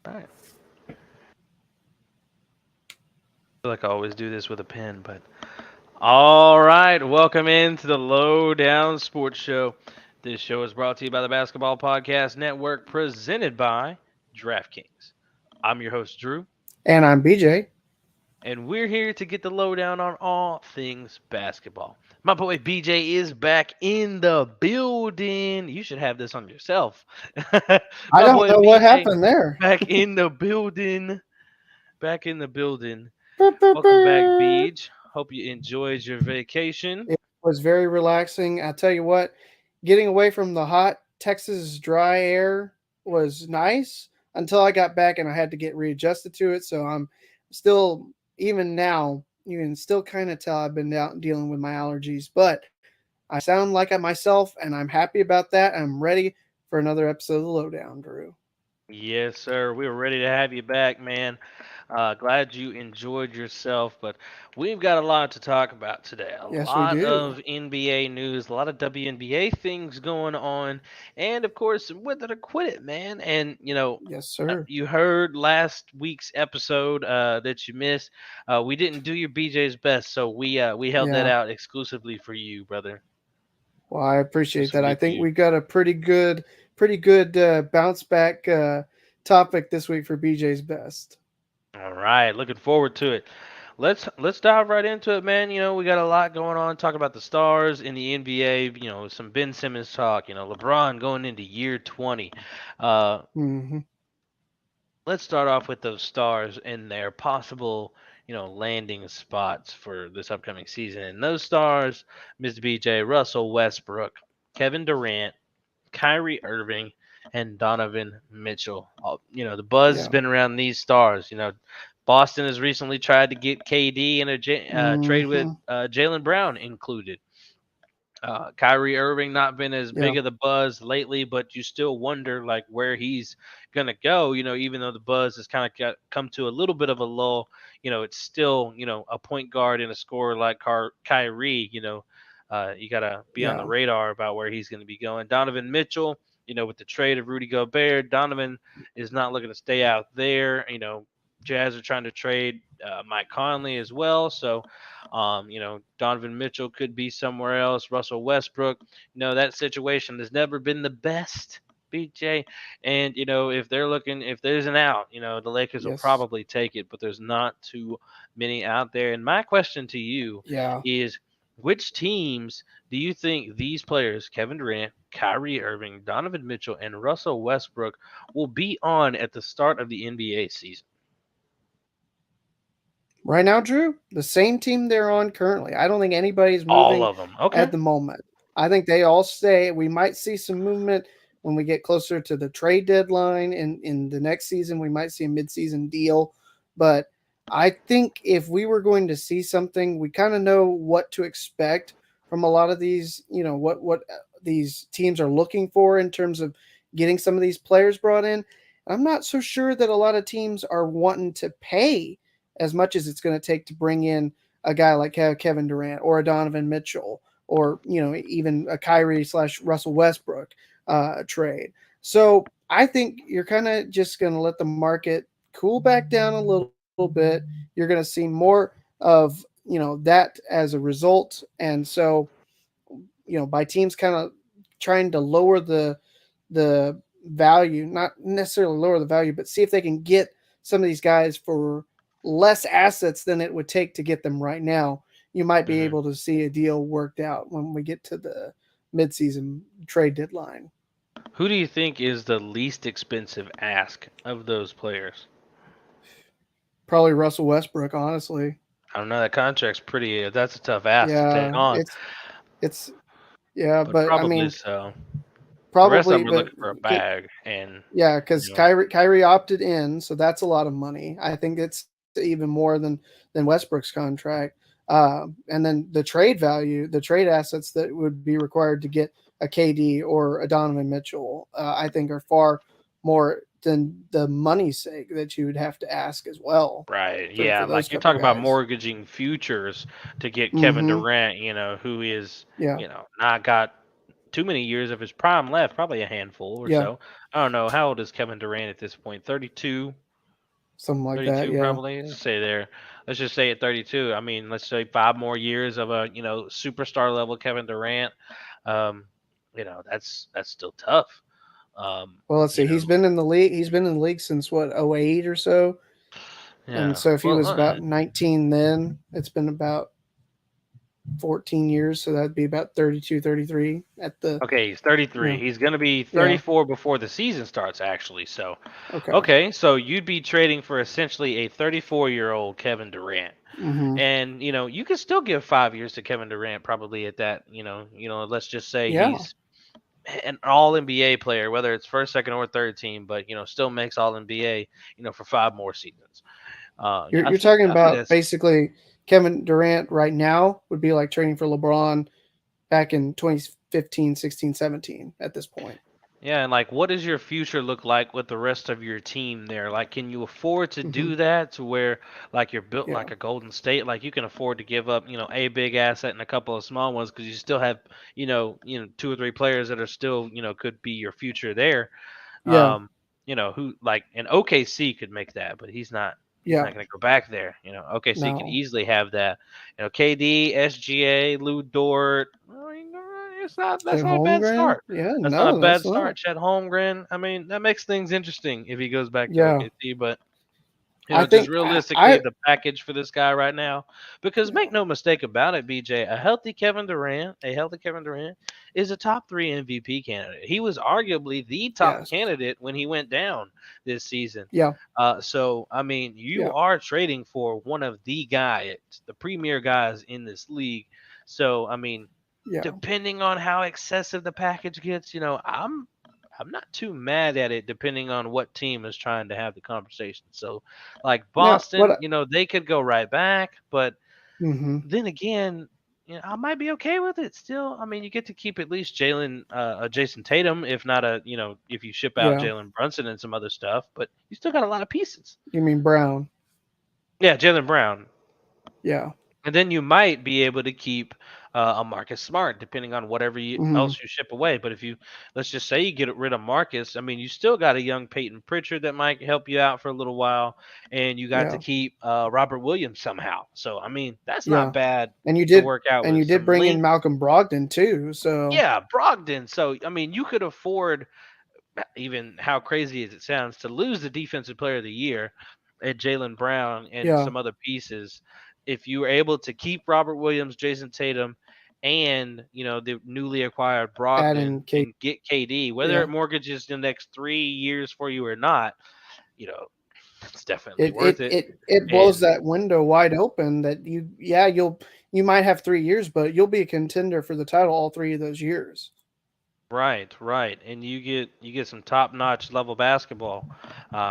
All right. I feel like I always do this with a pen, but all right. Welcome into the Lowdown Sports Show. This show is brought to you by the Basketball Podcast Network, presented by DraftKings. I'm your host, Drew, And I'm BJ. and we're here to get the lowdown on all things basketball. My boy BJ is back in the building. You should have this on yourself. I My don't boy know what BJ happened there. back in the building. Back in the building. Brr, brr, Welcome back, brr. Beej. Hope you enjoyed your vacation. It was very relaxing. I tell you what, getting away from the hot Texas dry air was nice until I got back and I had to get readjusted to it. So I'm still, even now, you can still kind of tell I've been out dealing with my allergies, but I sound like I myself and I'm happy about that. I'm ready for another episode of the Lowdown, Drew. Yes, sir. We were ready to have you back, man. Glad you enjoyed yourself, but we've got a lot to talk about today. A Yes, we lot do. of NBA news, a lot of WNBA things going on, and of course, with it or quit it, man. And Yes, sir. you heard last week's episode that you missed. We didn't do your BJ's best, so we held that Yeah. out exclusively for you, brother. Well, I appreciate This that. I week for think you. we got a pretty good bounce back topic this week for BJ's best. All right, looking forward to it. Let's dive right into it, man. We got a lot going on. Talk about the stars in the NBA. Some Ben Simmons talk. LeBron going into year 20. Uh, Hmm. let's start off with those stars and their possible, landing spots for this upcoming season. And those stars, Mr. BJ, Russell Westbrook, Kevin Durant, Kyrie Irving, and Donovan Mitchell. The buzz has Yeah. been around these stars. Boston has recently tried to get KD in a trade with Hmm. Jalen Brown included. Kyrie Irving not been as Yeah. big of the buzz lately, but you still wonder like where he's gonna go. Even though the buzz has kind of come to a little bit of a lull, it's still a point guard and a scorer like Kyrie. You gotta be on the Yeah. radar about where he's gonna be going. Donovan Mitchell, with the trade of Rudy Gobert, Donovan is not looking to stay out there. Jazz are trying to trade Mike Conley as well, so Donovan Mitchell could be somewhere else. Russell Westbrook, that situation has never been the best, BJ. And, if there's an out, the Lakers will Yes. probably take it, but there's not too many out there. And my question to you Yeah. is which teams do you think these players, Kevin Durant, Kyrie Irving, Donovan Mitchell, and Russell Westbrook, will be on at the start of the NBA season? Right now, Drew, the same team they're on currently. I don't think anybody's All moving of them. Okay. at the moment. I think they all stay. We might see some movement when we get closer to the trade deadline in the next season. We might see a midseason deal. But I think if we were going to see something, we kind of know what to expect from a lot of these, what these teams are looking for in terms of getting some of these players brought in. I'm not so sure that a lot of teams are wanting to pay as much as it's going to take to bring in a guy like Kevin Durant or a Donovan Mitchell or even a Kyrie slash Russell Westbrook trade. So I think you're kind of just going to let the market cool back down a little bit. You're going to see more of that as a result, and so by teams kind of trying to lower the value, not necessarily lower the value, but see if they can get some of these guys for less assets than it would take to get them right now. You might be Hmm. able to see a deal worked out when we get to the midseason trade deadline. Who do you think is the least expensive ask of those players? Probably Russell Westbrook, honestly. I don't know. That contract's pretty. That's a tough ask to take Yeah, on, it's yeah, but but I probably mean, so. The rest of probably, them are but looking for a bag, and yeah, because you know, Kyrie opted in, so that's a lot of money. I think it's even more than Westbrook's contract. And then the trade value, the trade assets that would be required to get a KD or a Donovan Mitchell, I think are far more than the money sake that you would have to ask as well right? for Yeah, those like you're couple talking about guys. mortgaging futures to get Kevin Mm-hmm. Durant, who is Yeah. not got too many years of his prime left, probably a handful or Yeah. so. I don't know. How old is Kevin Durant at this point? 32, something like that. 32 Yeah. probably. Let's say there. Let's just say at 32. I mean, let's say 5 more years of a superstar level Kevin Durant. Um, that's still tough. Um, Well, let's you see. He's know, been in the league. He's been in the league since what, 08 or so. And yeah. so if he Well, was about 19 then, it's been about 14 years. So that'd be about 32, 33 at the, okay, he's you 33. know, He's going to be yeah. 34 before the season starts, actually. So, Okay. okay, so you'd be trading for essentially a 34-year-old Kevin Durant. Mm-hmm. And you can still give 5 years to Kevin Durant probably at that. Let's just say Yeah. he's an All NBA player, whether it's first, second, or third team, but still makes All NBA. For 5 more seasons. I You're think talking I think about that's basically Kevin Durant right now would be like trading for LeBron back in 2015, 16, 17 at this point. Yeah, and like, what does your future look like with the rest of your team there? Like, can you afford to Mm-hmm. do that to where, like, you're built Yeah. like a Golden State? Like, you can afford to give up, a big asset and a couple of small ones because you still have, two or three players that are still, could be your future there. Yeah. Who like an OKC could make that, but he's not. He's Yeah. not going to go back there. OKC could No. easily have that. KD, SGA, Lou Dort. It's not. That's Chet not a bad Holmgren? start. Yeah, That's not a no, bad that's not. start. Chet Holmgren. I mean, that makes things interesting if he goes back to Yeah. OKC. But I just think realistically, I the package for this guy right now, because yeah. make no mistake about it, BJ, a healthy Kevin Durant is a top three MVP candidate. He was arguably the top Yes. candidate when he went down this season. Yeah. So I mean, you Yeah. are trading for one of the premier guys in this league. So I mean, Yeah. depending on how excessive the package gets, I'm not too mad at it depending on what team is trying to have the conversation. So like Now Boston, they could go right back, but mm-hmm. then again, I might be okay with it still. I mean, you get to keep at least Jason Tatum, if not if you ship out Yeah. Jalen Brunson and some other stuff, but you still got a lot of pieces. You mean Brown? Yeah, Jalen Brown. Yeah. And then you might be able to keep a Marcus Smart, depending on whatever Mm-hmm. else you ship away. But if let's just say you get rid of Marcus, I mean, you still got a young Peyton Pritchard that might help you out for a little while, and you got to Yeah. keep Robert Williams somehow. So I mean, that's not Yeah. bad And you to did work out and you with did some bring in length. Malcolm Brogdon too. So Yeah, Brogdon. So I mean, you could afford, even how crazy as it sounds, to lose the Defensive Player of the Year at Jalen Brown and yeah. some other pieces if you were able to keep Robert Williams, Jason Tatum, and the newly acquired Brogdon Adding Kate. and get KD, whether Yeah. it mortgages the next 3 years for you or not, you know it's definitely It worth it it. it it blows And that window wide open that you might have 3 years, but you'll be a contender for the title all 3 of those years. right, and you get some top notch level basketball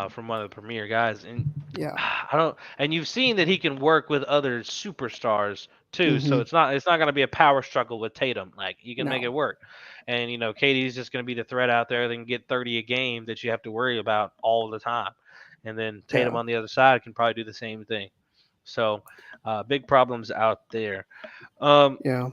from one of the premier guys, and Yeah. I don't. And you've seen that he can work with other superstars too. So Mm-hmm. it's not going to be a power struggle with Tatum. Like you can make No. it work. And KD's just going to be the threat out there that can get 30 a game that you have to worry about all the time. And then Tatum Yeah. on the other side can probably do the same thing. So big problems out there. Um, Yeah.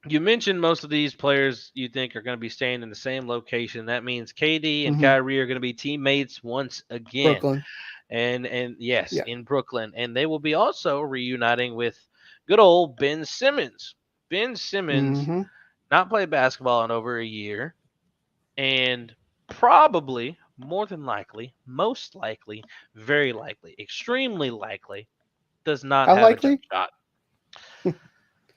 you mentioned most of these players you think are going to be staying in the same location. That means KD and Mm-hmm. Kyrie are going to be teammates once again Brooklyn. and yes, Yeah. in Brooklyn, and they will be also reuniting with good old Ben Simmons. Ben Simmons Mm-hmm. not played basketball in over a year, and probably more than likely, most likely, very likely, extremely likely, does not How have a jump likely? shot.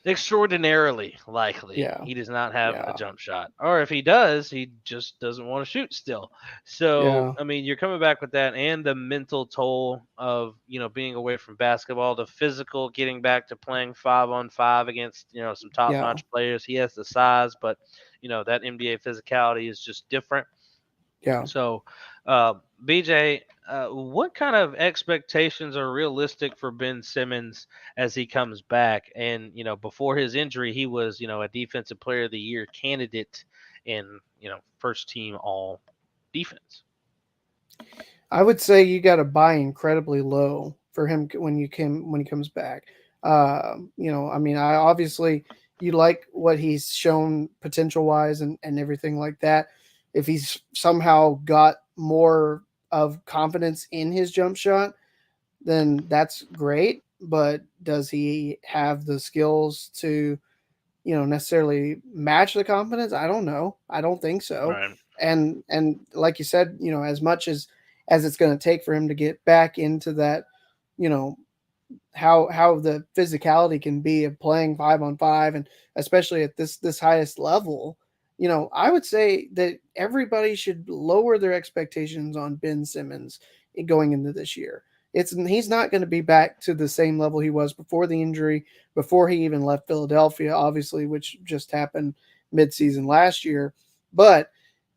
Extraordinarily likely Yeah. he does not have a Yeah. jump shot, or if he does, he just doesn't want to shoot still. So Yeah. I mean, you're coming back with that, and the mental toll of being away from basketball, the physical getting back to playing 5-on-5 against some top Yeah. notch players. He has the size, but that NBA physicality is just different. Yeah. So, uh, BJ, what kind of expectations are realistic for Ben Simmons as he comes back? And before his injury, he was a Defensive Player of the Year candidate in first team All Defense. I would say you got to buy incredibly low for him when he comes back. I mean, I obviously you like what he's shown potential wise and everything like that. if he's somehow got more of confidence in his jump shot, then that's great. But does he have the skills to, necessarily match the confidence? I don't know. I don't think so. Right. And like you said, as much as it's going to take for him to get back into that, you know, how the physicality can be of playing 5-on-5, and especially at this highest level, I would say that everybody should lower their expectations on Ben Simmons going into this year. He's not going to be back to the same level he was before the injury, before he even left Philadelphia, obviously, which just happened midseason last year. But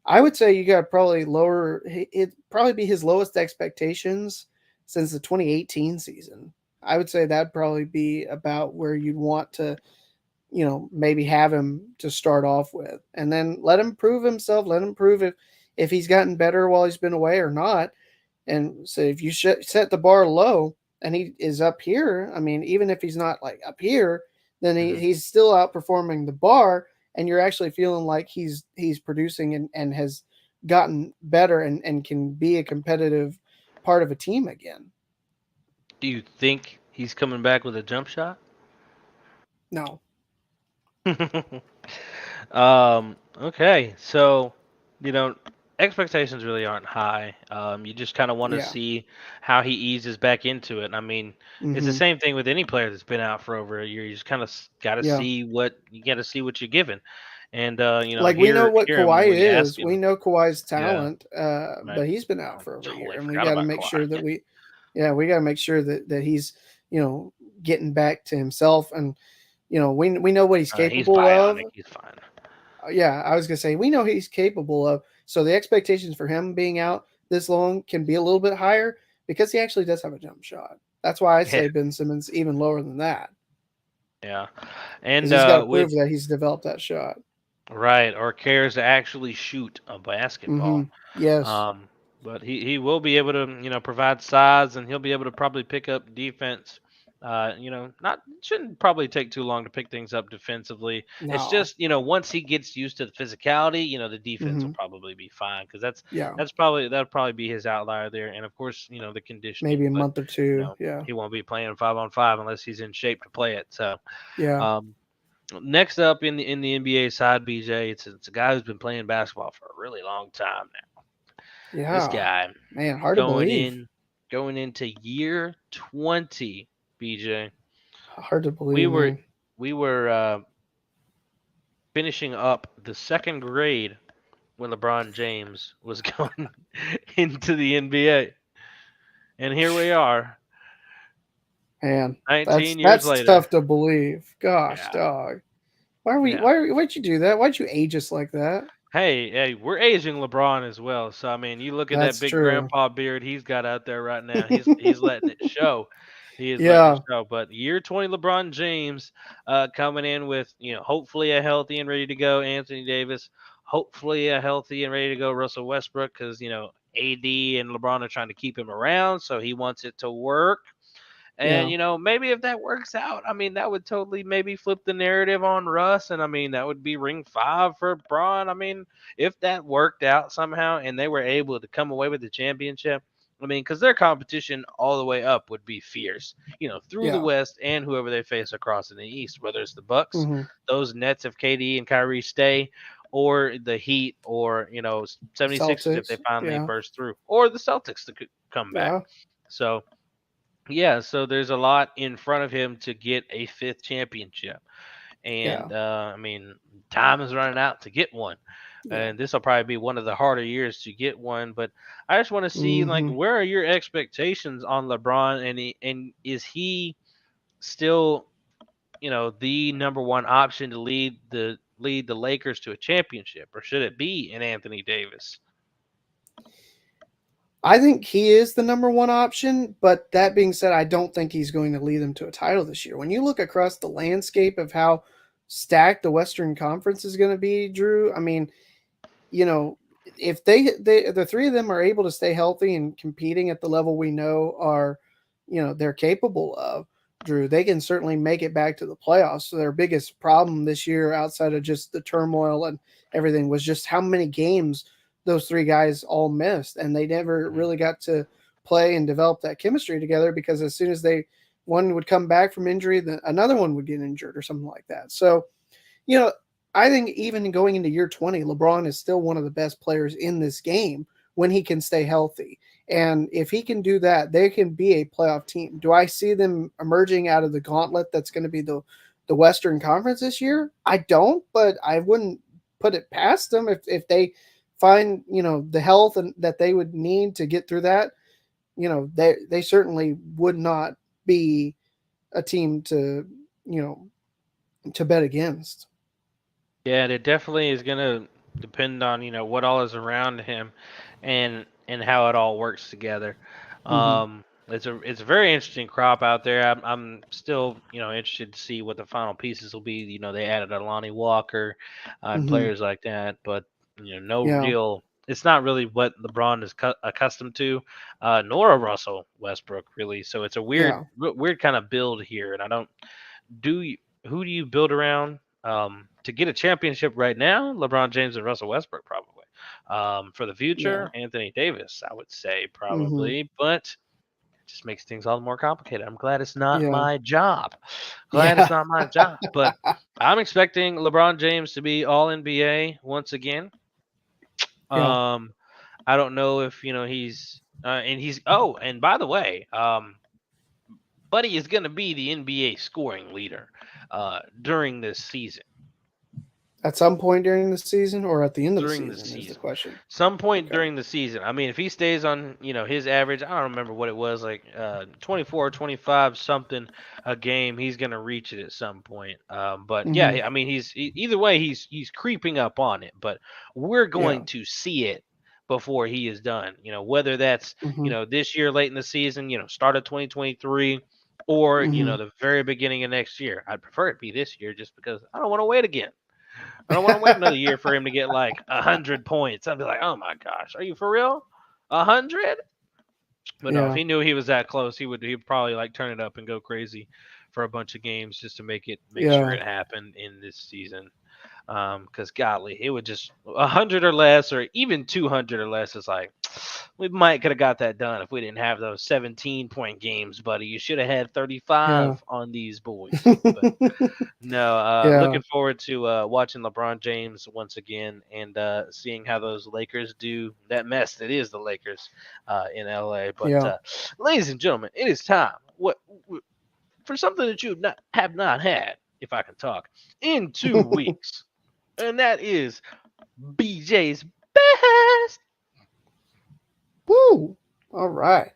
I would say you got to probably lower it, probably be his lowest expectations since the 2018 season. I would say that'd probably be about where you'd want to, maybe have him to start off with, and then let him prove himself. Let him prove if he's gotten better while he's been away or not. And so if you set the bar low and he is up here, I mean, even if he's not like up here, then he's still outperforming the bar, and you're actually feeling like he's producing and has gotten better and can be a competitive part of a team again. Do you think he's coming back with a jump shot? No. Okay, so you know, expectations really aren't high. You just kind of want to Yeah. see how he eases back into it. I mean, it's the Mm-hmm. same thing with any player that's been out for over a year. You just kind of got to Yeah. see what you got to see what you're given, and Like we know what hear him Kawhi when you ask is. We him. know Kawhi's Yeah, talent, right. but he's been out I for over a year, totally and we forgot got to about make Kawhi. sure that we got to make sure that he's, getting back to himself, and we know what he's He's capable of. bionic. He's fine. Yeah, I was gonna say we know he's capable of. So the expectations for him being out this long can be a little bit higher because he actually does have a jump shot. That's why I Yeah, say Ben Simmons even lower than that, yeah. because And he's got to with prove that he's developed that shot. right or cares to actually shoot a Mm-hmm. basketball. Yes. Um, but he will be able to provide size, and he'll be able to probably pick up defense. Not shouldn't probably take too long to pick things up defensively. It's No. just once he gets used to the physicality, the defense will Mm-hmm. probably be fine because that's Yeah. that'll probably be his outlier there, and of course the Maybe conditioning, a but month or two. Yeah. he won't be playing 5-on-5 unless he's in shape to play it. So Yeah. um, next up in the NBA side, BJ, it's a guy who's been playing basketball for a really long time now. This Yeah. guy Man, hard to going believe. in going into year 20, BJ. Hard to We believe, were man. we were finishing up the second grade when LeBron James was going into the NBA, and here we are, Man, that's 19 years that's later. tough to believe. Gosh, Yeah, dog. Why are we? yeah. Why'd you do that? Why'd you age us like that? Hey, we're aging LeBron as well. So I mean, you look at that That's big true. grandpa beard he's got out there right now. He's letting it show. He is letting it Yeah, show. But year 20 LeBron James coming in with, hopefully a healthy and ready to go Anthony Davis, hopefully a healthy and ready to go Russell Westbrook cuz AD and LeBron are trying to keep him around, so he wants it to work. And yeah, maybe if that works out, I mean, that would totally maybe flip the narrative on Russ, and I mean, that would be ring 5 for Braun. I mean, if that worked out somehow and they were able to come away with the championship, I mean, because their competition all the way up would be fierce, through the yeah. West and whoever they face across in the East, whether it's the Bucks, Hmm. those Nets if KD and Kyrie stay, or the Heat, or 76ers if they Celtics. finally Yeah, burst through, or the Celtics to come back. yeah, So yeah, so there's a lot in front of him to get a fifth championship. yeah, And I mean, time is running out to get one. yeah. And this will probably be one of the harder years to get one. But I just want to see, like, Hmm. where are your expectations on LeBron? And is he still, the number one option to lead the Lakers to a championship, or should it be an Anthony Davis? I think he is the number one option, but that being said, I don't think he's going to lead them to a title this year. When you look across the landscape of how stacked the Western Conference is going to be, Drew, I mean, you know, if the three of them are able to stay healthy and competing at the level we know are, they're capable of, Drew, they can certainly make it back to the playoffs. So their biggest problem this year, outside of just the turmoil and everything, was just how many games those three guys all missed, and they never Mhm. really got to play and develop that chemistry together because as soon as one would come back from injury, then another one would get injured or something like that. So, you know, I think even going into year 20, LeBron is still one of the best players in this game when he can stay healthy. And if he can do that, they can be a playoff team. Do I see them emerging out of the gauntlet that's going to be the Western Conference this year? I don't, but I wouldn't put it past them if they find, the health and that they would need to get through that. They certainly would not be a team you know, to bet against. Yeah, it definitely is gonna depend on what all is around him, and how it all works together. Hmm. It's a very interesting crop out there. I'm still interested to see what the final pieces will be. They added a Lonnie Walker, and Hmm. players like that, but no Yeah. real. It's not really what LeBron is accustomed to, nor a Russell Westbrook really. So it's a Yeah. weird kind of build here, and I don't do you, who do you build around to get a championship right now? LeBron James and Russell Westbrook probably. For the Yeah. future, Anthony Davis, I would say Hmm. probably, but it just makes things all the more complicated. I'm glad it's not Yeah. my job. Glad it's Yeah. not my job, but I'm expecting LeBron James to be All NBA once again. Yeah. Um, I don't know if he's and he's oh, and by the way, Buddy is going to be the NBA scoring leader during this season. At some point during the season or at the end of the During the season is the season, question. some point Okay. during the season. I mean, if he stays on, his average, I don't remember what it was, like 24 or 25 something a game, he's gonna reach it at some point. But Hmm. yeah, I mean, either way, he's creeping up on it. But we're Yeah. going to see it before he is done. Whether that's Hmm. this year late in the season, start of 2023. Or Hmm. the very beginning of next year. I'd prefer it be this year, just because I don't want to wait again. I don't want to wait another year for him to get like 100 points. I'd be like, oh my gosh, are you for real? 100? But no, if Yeah. he knew he was that close, he'd probably like turn it up and go crazy for a bunch of games just to make sure Yeah. it happened in this season. Because godly, it would just 100 or less, or even 200 or less is like we might could have got that done if we didn't have those 17-point games, buddy. You should have had Yeah. 35 on these boys. But no, Yeah. looking forward to watching LeBron James once again, and seeing how those Lakers do that mess that is the Lakers in LA. But Yeah. ladies and gentlemen, it is time for something that you have not had, if I can talk, in 2 weeks, and that is BJ's best. Woo. All right.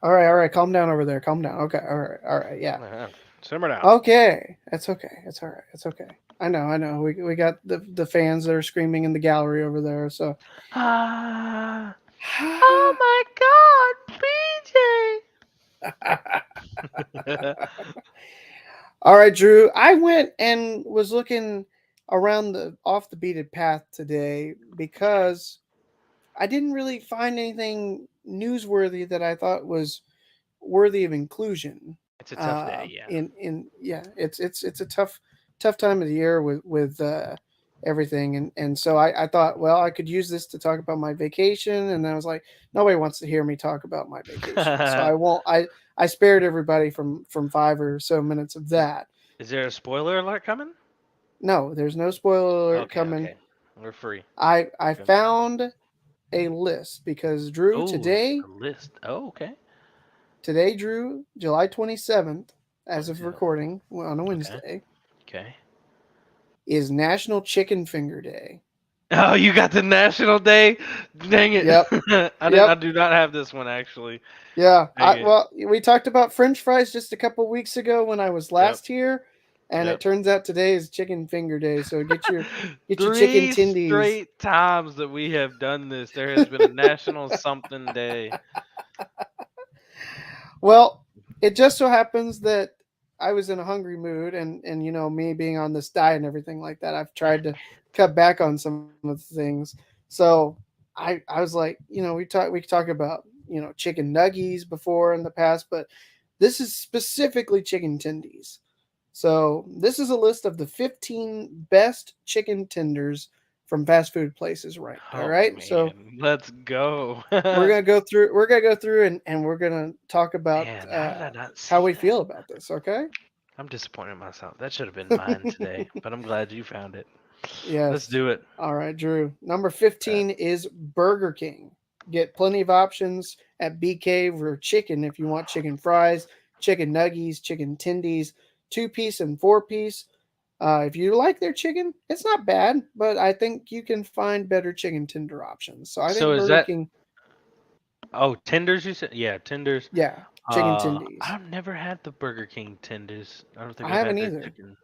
All right. All right. Calm down over there. Calm down. Okay. All right. All right. Yeah. Simmer down. Okay. It's okay. It's all right. It's okay. I know. I know. We got the fans that are screaming in the gallery over there. So. Ah, oh my God, BJ. All right, Drew. I went and was looking around the off the beaten path today because I didn't really find anything newsworthy that I thought was worthy of inclusion. It's a tough day, yeah. In yeah, it's a tough time of the year with everything, and so I thought, well, I could use this to talk about my vacation, and then I was like, nobody wants to hear me talk about my vacation, so I won't. I spared everybody from 5 or so minutes of that. Is there a spoiler alert coming? No, there's no spoiler alert Okay, coming. okay. We're free. I Okay. found a list because Drew Oh, today a list. Oh, okay. today Drew July 27th as of 27. recording on a Okay. Wednesday Okay. is National Chicken Finger Day. Oh, you got the national day? Dang it. Yep. I Yep. do not have this one actually. Yeah. Dang it. We talked about French fries just a couple weeks ago when I was Yep. last here, and it Yep. turns out today is Chicken Finger Day. So get your chicken Three tendies. straight times that we have done this, there has been a national something day. Well, it just so happens that I was in a hungry mood, and me being on this diet and everything like that, I've tried to cut back on some of the things. So I was like, we talk about chicken nuggies before in the past, but this is specifically chicken tendies. So this is a list of the 15 best chicken tenders from fast food places ranked. All Oh right, so man, let's go. we're gonna go through. We're gonna go through and we're gonna talk about Man, how did I not how see we that? feel about this. Okay. I'm disappointed in myself. That should have been mine today, but I'm glad you found it. Let's Yes. do it. All right, Drew. Number Uh, 15 is Burger King. Get plenty of options at BK for chicken if you want chicken fries, chicken nuggies, chicken tendies, 2-piece and 4-piece. If you like their chicken, it's not bad, but I think you can find better chicken tender options. So I so think is Burger that King, tenders? You said yeah, tenders. yeah, chicken tendies. I've never had the Burger King tenders. I don't think I I've haven't had their either. chicken.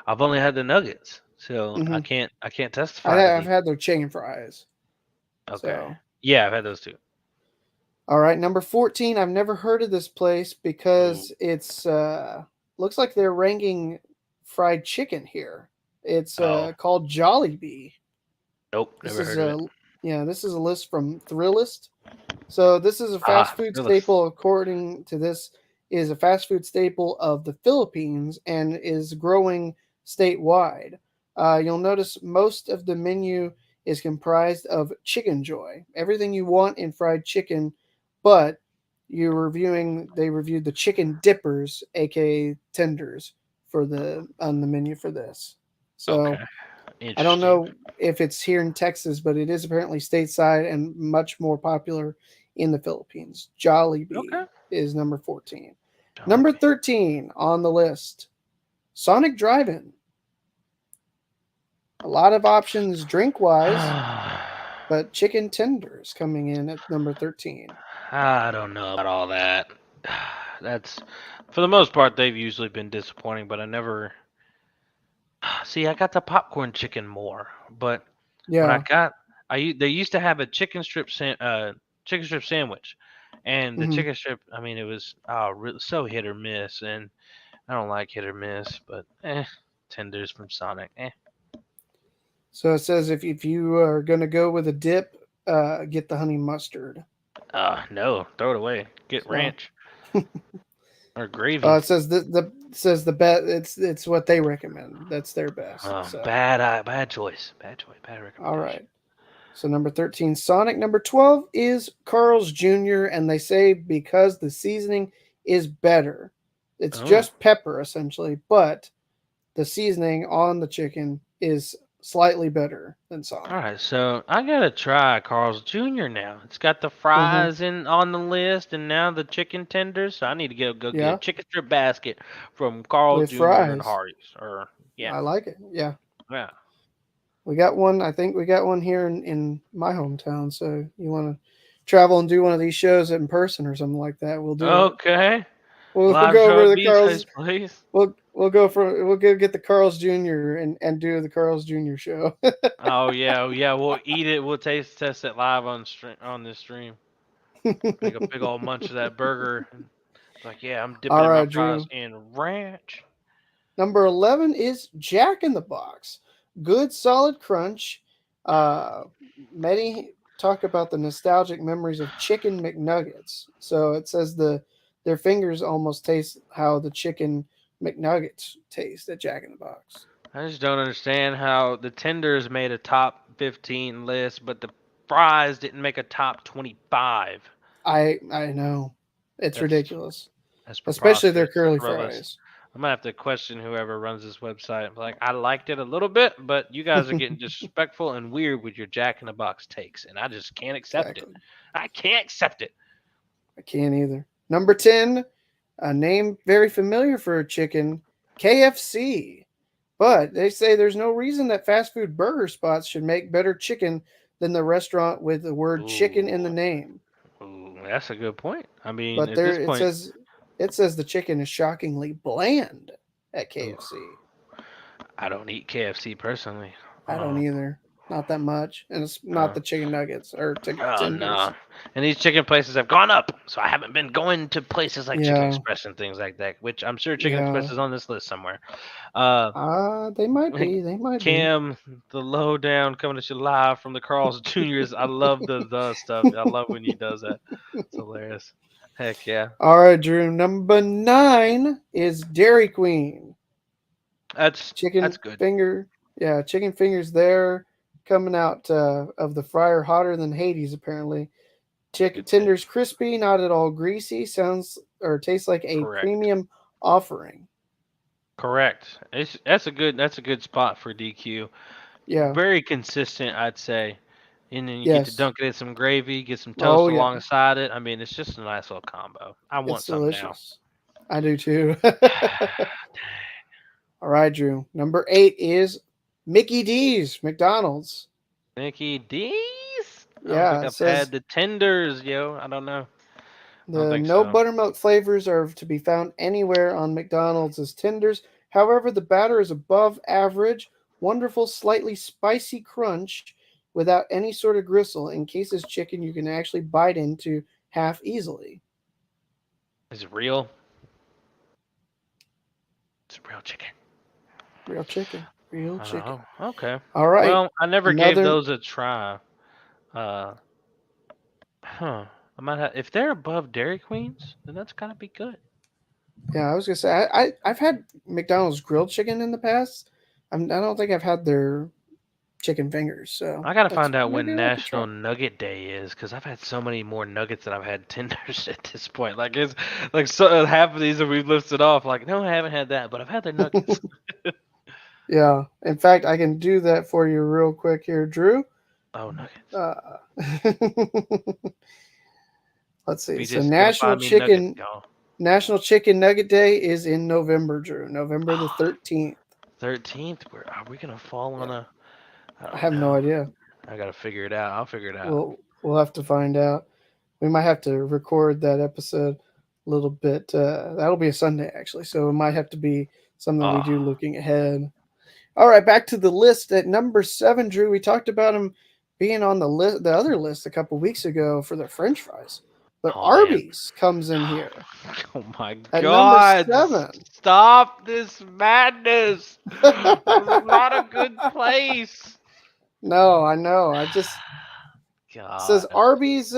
I've only had the nuggets, so I Hmm. can't I can't testify to I've these. had their chicken fries. Okay. So Yeah, I've had those too. all right, number 14. I've never heard of this place Ooh, because it's looks like they're ranking fried chicken here. It's oh, called Jollibee. nope, This never is heard of it. this is a list from Thrillist. So this is a fast Ah, food Phyllis. staple. According to this, is a fast food staple of the Philippines and is growing statewide. You'll notice most of the menu is comprised of chicken joy, everything you want in fried chicken, but they reviewed the chicken dippers, aka tenders, for the on the menu for this. So Okay, I don't interesting. know if it's here in Texas, but it is apparently stateside and much more popular in the Philippines. Okay, Jollibee is number 14. Number Jollibee. 13 on the list, Sonic Drive-In. A lot of options drink wise, but chicken tenders coming in at number 13. I don't know about all that. That's for the most part they've usually been disappointing, but I never see. I got the popcorn chicken more, but when I Yeah. got they used to have a chicken strip sandwich, and the Hmm. chicken strip. I mean, it was so hit or miss, and I don't like hit or miss, but tenders from Sonic. So it says if you are going to go with a dip, get the honey mustard. No, throw it away. Get So ranch or gravy. it says the best. It's what they recommend. That's their best. So Bad choice. Bad choice. Bad all recommendation. right. So number 13, Sonic. Number 12 is Carl's Jr. And they say because the seasoning is better. It's Oh, just pepper essentially, but the seasoning on the chicken is slightly better than all Sonic. right. So I gotta try Carl's Jr. now. It's got the Mm-hmm. fries in on the list, and now the chicken tenders. So I need to go get a Yeah, chicken strip basket from Carl's with Jr. and fries. Hardee's. Or yeah, I like it. Yeah. yeah. We got one. I think we got one here in my hometown. So you want to travel and do one of these shows in person or something like that? We'll do it. Okay. We'll Live go show over to at the BJ's, Carl's. please. We'll go get the Carl's Jr. and do the Carl's Jr. show. Oh yeah. We'll eat it. We'll taste test it live on stream on this stream. Make a big old munch of that burger. And like, yeah, I'm dipping All in my right, fries Drew. in ranch. Number 11 is Jack in the Box. Good solid crunch. Uh, Many talk about the nostalgic memories of chicken McNuggets. So it says their fingers almost taste how the chicken McNuggets taste at Jack in the Box. I just don't understand how the tenders made a top 15 list, but the fries didn't make a top 25. I know. It's That's ridiculous. that's Especially their preposterous. curly Thrillist. fries. I'm gonna have to question whoever runs this website. I'm like, I liked it a little bit, but you guys are getting disrespectful and weird with your Jack in the Box takes, and I just can't accept it. Exactly. I can't accept it. I can't either. Number 10, a name very familiar for a chicken, KFC. But they say there's no reason that fast food burger spots should make better chicken than the restaurant with the word chicken in the Ooh, name. ooh, that's a good point. I mean, But at this there point, it says the chicken is shockingly bland at ooh, KFC. I don't eat KFC personally. I don't Um, either. Not that much. And it's not uh, the chicken nuggets or Oh tenders. no. And these chicken places have gone up, so I haven't been going to places like Chicken Yeah. Express and things like that, which I'm sure Chicken Express Yeah. is on this list somewhere. Uh, They might be. They might be. Cam, the Lowdown coming to you live from the Carl's Juniors. I love the stuff. I love when he does that. It's hilarious. Heck yeah. All right, Drew. Number 9 is Dairy Queen. That's Chicken good. finger. Yeah, chicken fingers there. coming out of the fryer hotter than Hades, apparently. Chicken Good take. tenders crispy, not at all greasy. Sounds or tastes like a Correct. premium offering. Correct. That's a good spot for DQ. Yeah. Very consistent, I'd say. And then you get to Yes. dunk it in some gravy, get some Oh toast yeah. alongside it. I mean, it's just a nice little combo. I want It's some now. delicious. I do too. All right, Drew. Number 8 is Mickey D's, McDonald's. Mickey D's? I don't think Yeah, it I've had says the tenders, yo. I don't know. I don't the think no so. buttermilk flavors are to be found anywhere on McDonald's as tenders. However, the batter is above average, wonderful, slightly spicy crunch without any sort of gristle. In cases chicken you can actually bite into half easily. Is it real? It's real chicken. Real chicken. Real chicken. Oh, okay. All right. Well, I never gave Another those a try. Uh, huh. I might have, if they're above Dairy Queens, then that's gotta be good. Yeah, I was gonna say I've had McDonald's grilled chicken in the past. I don't think I've had their chicken fingers, so I gotta that's find out maybe when I like to try. National Nugget Day is, because I've had so many more nuggets than I've had tenders at this point. Like it's like so half of these that we've listed off. Like no, I haven't had that, but I've had their nuggets. Yeah, in fact, I can do that for you real quick here, Drew. Oh, nuggets. Uh, let's see. Be So just gonna find me nuggets, y'all. National Chicken Nugget Day is in November, Drew. November the 13th. 13th. Where are we gonna fall Yeah, on a? I I don't have no know. idea. I gotta figure it out. I'll figure it out. We'll have to find out. We might have to record that episode a little bit. That'll be a Sunday actually, so it might have to be something we Oh, do looking ahead. All right, back to the list at number 7, Drew. We talked about him being on the list, the other list a couple weeks ago for the French fries, but oh man. Arby's comes in here Oh my at number God! 7. Stop this madness. This is not a good place. No, I know. I just says God. Arby's.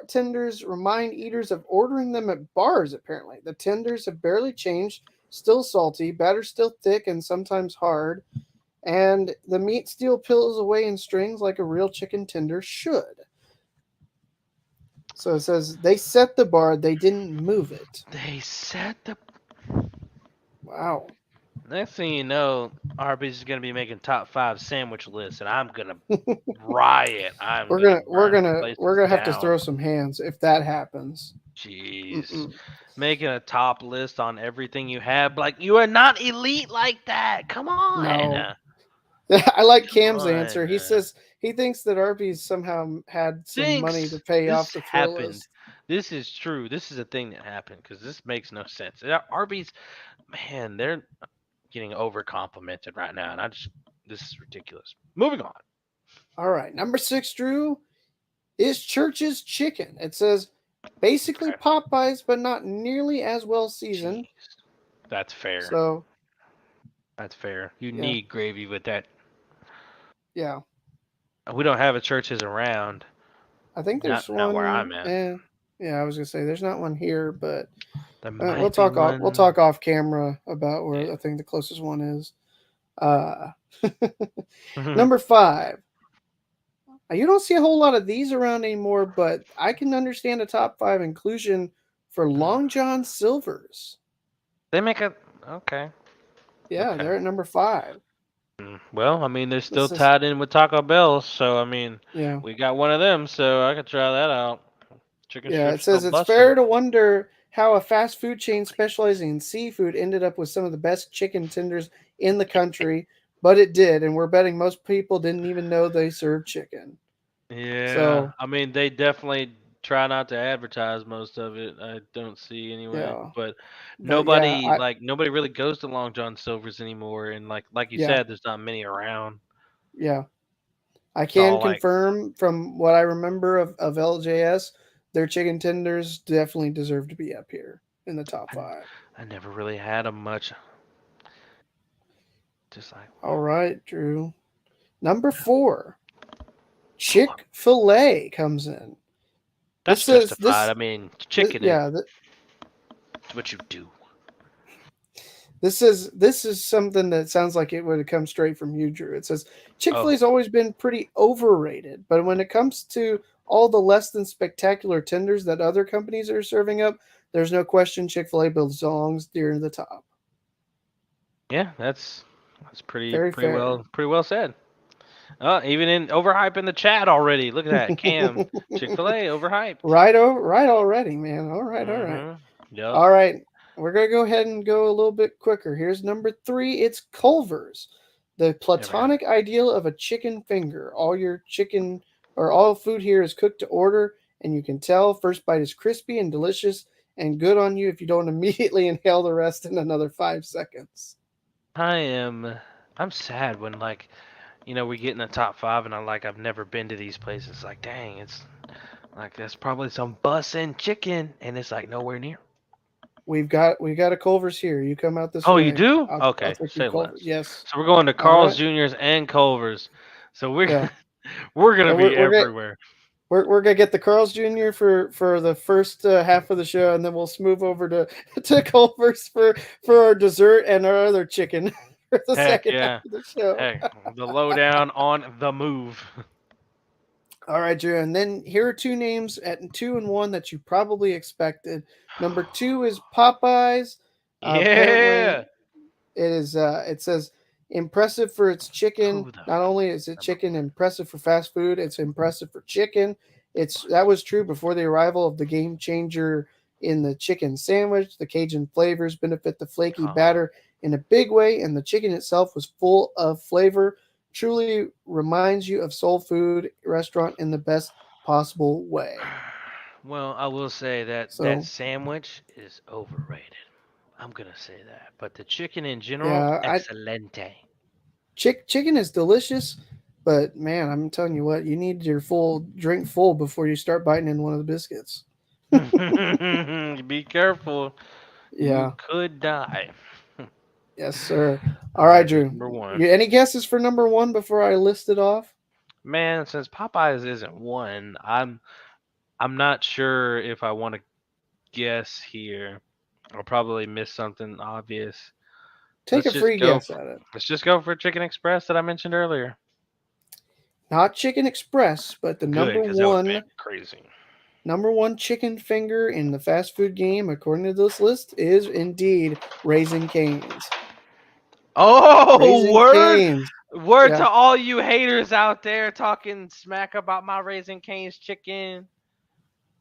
Tenders remind eaters of ordering them at bars. Apparently, the tenders have barely changed. Still salty, batter still thick and sometimes hard, and the meat still peels away in strings like a real chicken tender should. So it says they set the bar, they didn't move it. They set the. Wow. Next thing you know, Arby's is gonna be making top 5 sandwich lists, and I'm gonna riot. I'm we're gonna gonna we're burn gonna we're places gonna have to down. throw some hands if that happens. Jeez. Mm-mm. Making a top list on everything you have. Like, you are not elite like that. Come on. No. I like Come Cam's answer. He on. says he thinks that Arby's somehow had some money to Thinks pay off this the fill happened. list. This is true. This is a thing that happened because this makes no sense. Arby's, man, they're getting over complimented right now. And this is ridiculous. Moving on. All right, number 6, Drew, is Church's Chicken. It says basically Okay. Popeyes, but not nearly as well Jeez. seasoned. That's fair. So That's fair. You yeah, need gravy with that. yeah. We don't have a churches around. I think there's Not where one. I'm at. Yeah, I was gonna say there's not one here, but There we'll might be talk off. We'll one. talk off camera about where Yeah. I think the closest one is. Uh, number 5. You don't see a whole lot of these around anymore, but I can understand a top 5 inclusion for Long John Silver's. They make a okay. Yeah, Okay. they're at number 5. Well, I mean, they're still This is tied in with Taco Bell, so I mean, yeah. we got one of them, so I could try that out. Chicken Yeah, it strips still says it's busting. fair to wonder how a fast food chain specializing in seafood ended up with some of the best chicken tenders in the country, but it did, and we're betting most people didn't even know they served chicken. Yeah, So, I mean, they definitely try not to advertise most of it. I don't see anyway, yeah, but but yeah, nobody really goes to Long John Silver's anymore, and like you yeah, said, there's not many around. yeah. I It's can all like confirm from what I remember of LJS, their chicken tenders definitely deserve to be up here in the top I, 5. I never really had them much. Just like All right, Drew. Number 4, pull up. Chick-fil-A comes in. That's This is justified. I mean, chicken is yeah, what you do. This is something that sounds like it would have come straight from you, Drew. It says Oh, Chick-fil-A's always been pretty overrated, but when it comes to all the less than spectacular tenders that other companies are serving up, there's no question Chick-fil-A belongs near the top. yeah, that's pretty Very fair. pretty well said. Even in overhype in the chat already. Look at that, Cam. Chick-fil-A overhyped. Right already, man. All right. Mm-hmm. Yep. All right. We're gonna go ahead and go a little bit quicker. Here's number three. It's Culver's, the Never had it. platonic ideal of a chicken finger. All your chicken or all food here is cooked to order, and you can tell first bite is crispy and delicious and good on you if you don't immediately inhale the rest in another 5 seconds. I am. I'm sad when we get in the top five and I've never been to these places. Like, dang, it's like that's probably some bussin' chicken, and it's like nowhere near. We got a Culver's here. You come out this Oh, you way. do? I'll Okay, take you say to Culver's. less. Yes. So we're going to All Carl's right. Jr.'s and Culver's. So we're Yeah. we're gonna Yeah. be We're gonna everywhere. we're gonna get the Carl's Jr. for the first half of the show, and then we'll move over to to Culver's for our dessert and our other chicken for the Heck second half yeah. of the show. Heck, the lowdown on the move. All right, Drew. And then here are two names at 2 and 1 that you probably expected. Number two is Popeyes. Apparently, Yeah. it says impressive for its chicken. Who though? Not only is it Number chicken one. impressive for fast food, it's impressive for chicken. It's that was true before the arrival of the game changer in the chicken sandwich. The Cajun flavors benefit the flaky Uh-huh. batter in a big way, and the chicken itself was full of flavor. Truly reminds you of soul food restaurant in the best possible way. Well, I will say that that So sandwich is overrated. I'm gonna say that. But the chicken in general, yeah, I excelente. chicken is delicious, but man, I'm telling you what, you need your full drink full before you start biting in one of the biscuits. Be careful. You Yeah, could die. yes, sir. All All right, right, who's Drew. number one? You, any guesses for number one before I list it off? Man, since Popeyes isn't one, I'm not sure if I want to guess here. I'll probably miss something obvious. Take a free guess at it. Let's just go for Chicken Express that I mentioned earlier. Not Chicken Express, but the Good, because that would have been crazy. number one chicken finger in the fast food game, according to this list, is indeed Raising Cane's. Oh, Raising Cane's. word Yeah. to all you haters out there talking smack about my Raising Cane's chicken.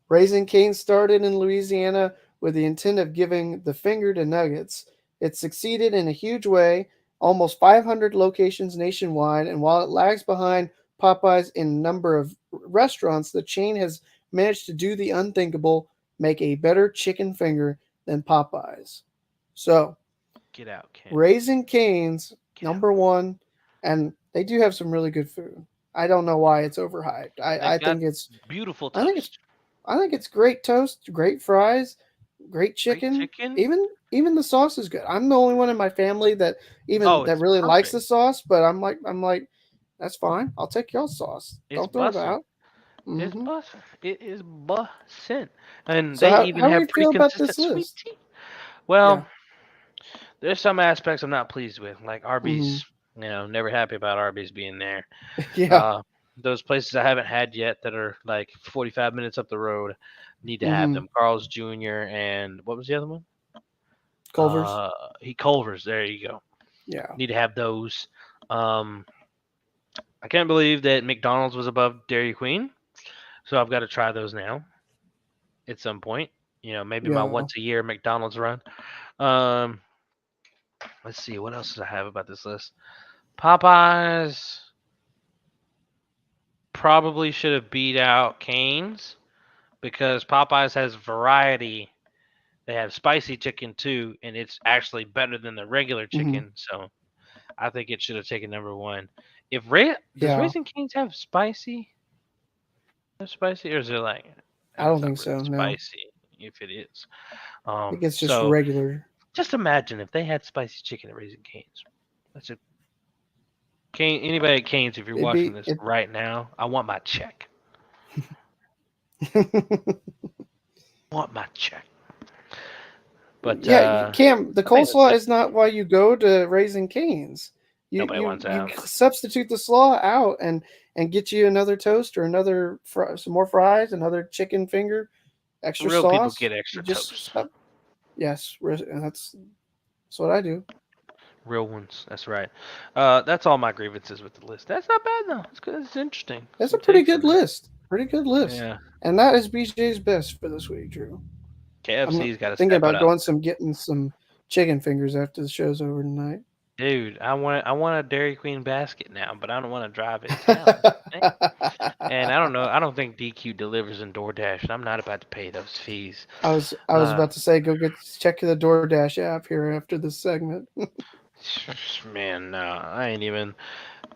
Raising Cane's started in Louisiana with the intent of giving the finger to nuggets. It succeeded in a huge way, almost 500 locations nationwide, and while it lags behind Popeyes in number of restaurants, the chain has managed to do the unthinkable, make a better chicken finger than Popeyes. So, Get out, Cam. Raising Cane's, Get out. number one, and they do have some really good food. I don't know why it's overhyped. They've got beautiful I think it's toast. I think it's great toast, great fries, great Great chicken. chicken. Even the sauce is good. I'm the only one in my family that Oh, even that it's really likes perfect. the sauce, but I'm like, that's fine. I'll take y'all's sauce. It's Don't throw it bussin'. out. It's hmm bussin'. It is bussin'. And So they how even how do have you pretty feel about consistent this sweet list? tea. Well, Yeah. there's some aspects I'm not pleased with, like hmm Arby's. Never happy about Arby's being there. Yeah. Uh, those places I haven't had yet that are like 45 minutes up the road need to have hmm them. Carl's Jr. and what was the other one? Culver's. Uh, Culver's. There you go. Yeah. Need to have those. Um, I can't believe that McDonald's was above Dairy Queen, so I've got to try those now at some point. Maybe my Yeah. once a year McDonald's run. Um, let's see what else does I have about this list. Popeyes probably should have beat out Cane's because Popeyes has variety. They have spicy chicken too, and it's actually better than the regular hmm chicken. So I think it should have taken number one. If does Yeah. Raising Cane's have spicy? Spicy, or is it like I it's don't not think really so. No. spicy if it is. I think it's just So regular. just imagine if they had spicy chicken at Raising Cane's. That's a Cane. Anybody at Cane's, if you're It'd watching be this it. right now, I want my check. I want my check. But Yeah, Cam, the I think that's coleslaw it. is not why you go to Raising Cane's. You Nobody you wants you out. substitute the slaw out and get you another toast or some more fries, another chicken finger, extra Real people sauce. get You extra just toast. yes, that's what I do. Real ones. That's right. That's all my grievances with the list. That's not bad though. It's good. It's interesting. That's a Some pretty takes good in there. list. Pretty good list. Yeah. And that is BJ's best for this week, Drew. I'm KFC's got to thinking step it about up. getting some chicken fingers after the show's over tonight. Dude, I want a Dairy Queen basket now, but I don't want to drive in town. That's the thing. And I don't know. I don't think DQ delivers in DoorDash, and I'm not about to pay those fees. I was Uh, about to say go check the DoorDash app here after this segment. man, no, I ain't even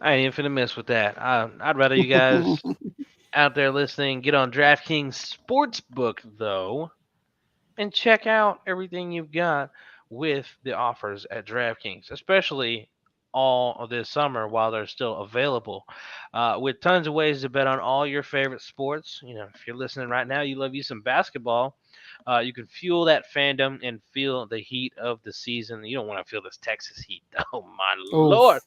finna mess with that. I'd rather you guys out there listening get on DraftKings Sportsbook though, and check out everything you've got with the offers at DraftKings, especially all of this summer while they're still available. With tons of ways to bet on all your favorite sports. You know, if you're listening right now, you love you some basketball. You can fuel that fandom and feel the heat of the season. You don't want to feel this Texas heat, oh my Oh lord,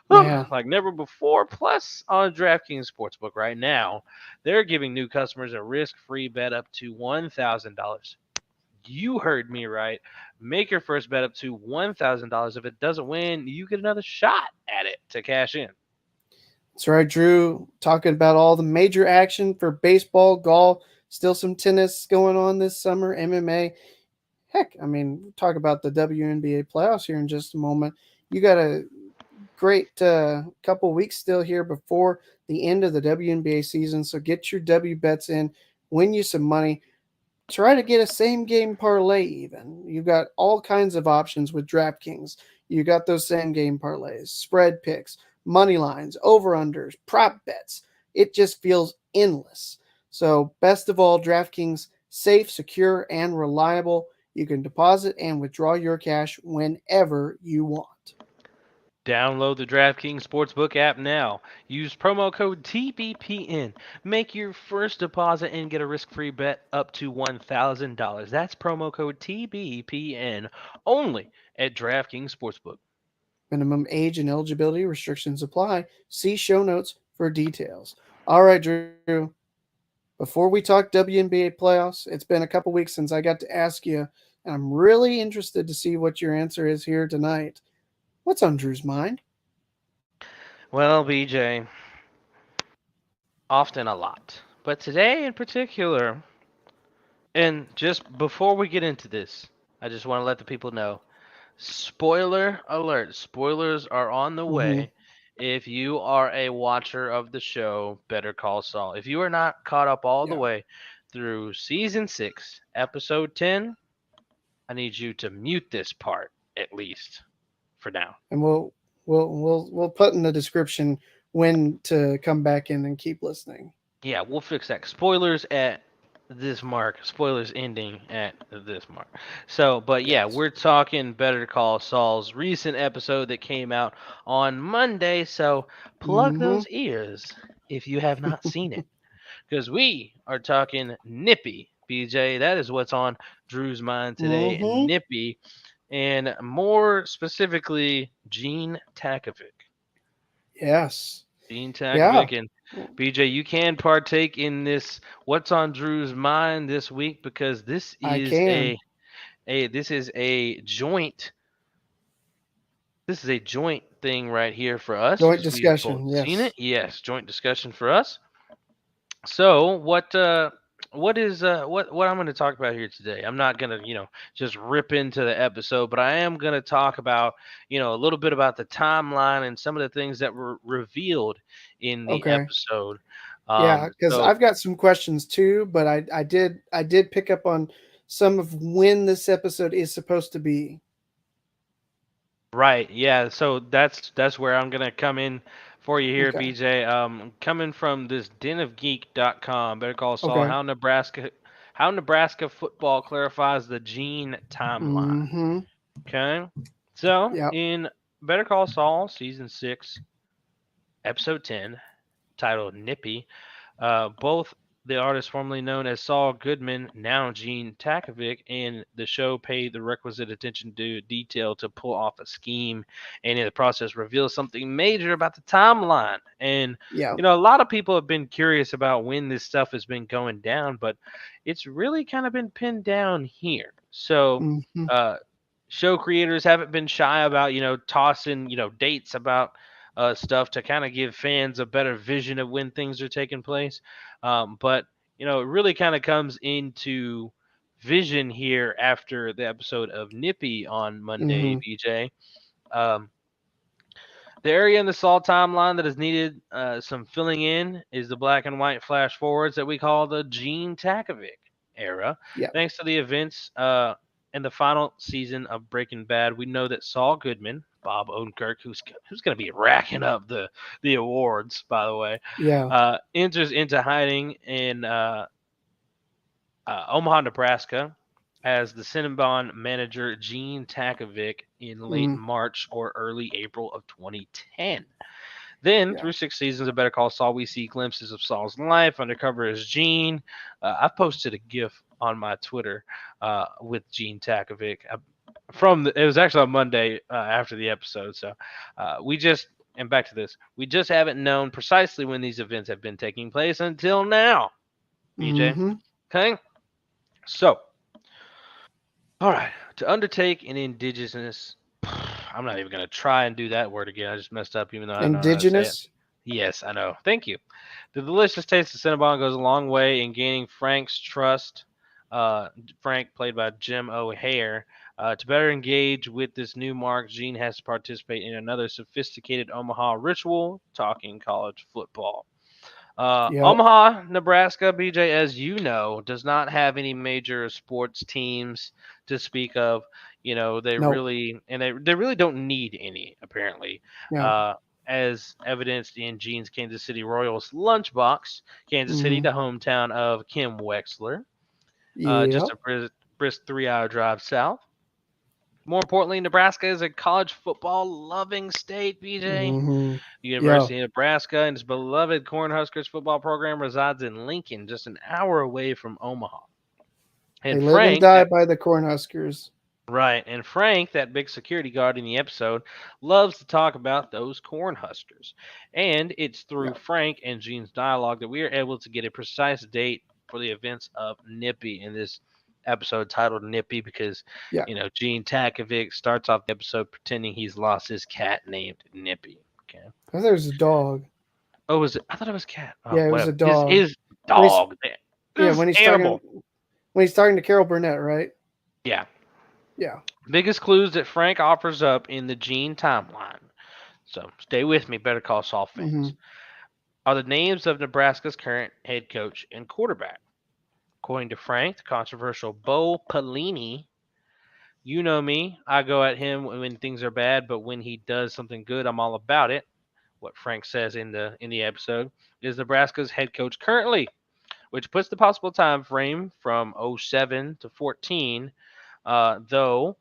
man, like never before. Plus, on DraftKings Sportsbook right now, they're giving new customers a risk-free bet up to $1,000. You heard me right. Make your first bet up to $1,000. If it doesn't win, you get another shot at it to cash in. that's right, Drew. Talking about all the major action for baseball, golf, still some tennis going on this summer, MMA. Heck, I mean, we'll talk about the WNBA playoffs here in just a moment. You got a great couple weeks still here before the end of the WNBA season, so get your W bets in, win you some money. Try to get a same game parlay even. You've got all kinds of options with DraftKings. You got those same game parlays, spread picks, money lines, over unders, prop bets. It just feels endless. So, best of all, DraftKings safe, secure, and reliable. You can deposit and withdraw your cash whenever you want. Download the DraftKings Sportsbook app now. Use promo code TBPN. Make your first deposit and get a risk-free bet up to $1,000. That's promo code TBPN only at DraftKings Sportsbook. Minimum age and eligibility restrictions apply. See show notes for details. All right, Drew. Before we talk WNBA playoffs, it's been a couple weeks since I got to ask you, and I'm really interested to see what your answer is here tonight. What's on Drew's mind? Well, BJ, often a lot. But today in particular, and just before we get into this, I just want to let the people know, spoiler alert. Spoilers are on the Mm-hmm. way if you are a watcher of the show Better Call Saul. If you are not caught up all the Yeah, way through season 6, episode 10, I need you to mute this part at least for now. and we'll put in the description when to come back in and keep listening. Yeah, we'll fix that. Spoilers at this mark. Spoilers ending at this mark. So, but yeah, Yes. we're talking Better Call Saul's recent episode that came out on Monday. So plug Mm-hmm. those ears if you have not seen it, because we are talking Nippy. BJ, that is what's on Drew's mind today. Mm-hmm. Nippy, and more specifically, Gene Takovic. Yes. Gene Yeah. Takovic and BJ, you can partake in this what's on Drew's mind this week, because this I is can. a joint thing right here for us Joint because we've both discussion. seen it. Yes. Yes, joint discussion for us. So what I'm going to talk about here today? I'm not going to just rip into the episode, but I am going to talk about a little bit about the timeline and some of the things that were revealed in the Okay. episode. Yeah, because So I've got some questions too, but I did pick up on some of when this episode is supposed to be. right, yeah. So that's where I'm gonna come in for you here, Okay. BJ. Coming from this denofgeek.com. Better Call Saul. Okay. How Nebraska football clarifies the Gene timeline. Mm-hmm. Okay. So Yep. in Better Call Saul, season 6, episode 10, titled Nippy, both the artist formerly known as Saul Goodman, now Gene Takovic, and the show paid the requisite attention to detail to pull off a scheme, and in the process reveal something major about the timeline. And Yeah. a lot of people have been curious about when this stuff has been going down, but it's really kind of been pinned down here. So, Hmm. uh, show creators haven't been shy about tossing dates about stuff to kind of give fans a better vision of when things are taking place. But it really kind of comes into vision here after the episode of Nippy on Monday, Hmm. BJ. Um, the area in the Saw timeline that has needed some filling in is the black and white flash forwards that we call the Gene Takovic era. Yeah. Thanks to the events in the final season of Breaking Bad, we know that Saul Goodman, Bob Odenkirk, who's going to be racking up the awards, by the way, Yeah. enters into hiding in Omaha, Nebraska, as the Cinnabon manager Gene Takovic in late Hmm. March or early April of 2010. Then, Yeah. through 6 seasons of Better Call Saul, we see glimpses of Saul's life undercover as Gene. I've posted a GIF on my Twitter with Gene Takovic it was actually on Monday after the episode. So and back to this, we just haven't known precisely when these events have been taking place until now, BJ. Hmm. Okay? So, all right, to undertake an indigenous. I'm not even going to try and do that word again. I just messed up, even though I don't know how to say it. Indigenous. Yes, I know. Thank you. The delicious taste of Cinnabon goes a long way in gaining Frank's trust. Frank, played by Jim O'Hare. To better engage with this new mark, Gene has to participate in another sophisticated Omaha ritual, talking college football. Yep. Omaha, Nebraska, BJ, as you know, does not have any major sports teams to speak of. They Nope. really and they really don't need any apparently, Yeah. uh, as evidenced in Gene's Kansas City Royals lunchbox. Kansas City, Hmm. the hometown of Kim Wexler, just Yep. a brisk 3-hour drive south. More importantly, Nebraska is a college football loving state, BJ. Hmm. The Yeah. University of Nebraska and its beloved Cornhuskers football program resides in Lincoln, just an hour away from Omaha. They And live and Frank, die that by the Cornhuskers. right, and Frank, that big security guard in the episode, loves to talk about those Cornhuskers. And it's through Yeah. Frank and Gene's dialogue that we are able to get a precise date for the events of Nippy in this episode titled Nippy because Yeah. Gene Takovic starts off the episode pretending he's lost his cat named Nippy. Okay. I thought it was a dog. Oh, was it? I thought it was cat. Oh, Yeah, it was a whatever. His dog. his When he's dog. yeah, His animal. when he's talking to Carol Burnett, right? Yeah. Yeah. Biggest clues that Frank offers up in the Gene timeline. So stay with me, Better Call Saul Hmm. fans. Are the names of Nebraska's current head coach and quarterback. According to Frank, the controversial Bo Pelini, you know me, I go at him when things are bad, but when he does something good, I'm all about it. What Frank says in the episode is Nebraska's head coach currently, which puts the possible time frame from '07 to 14, though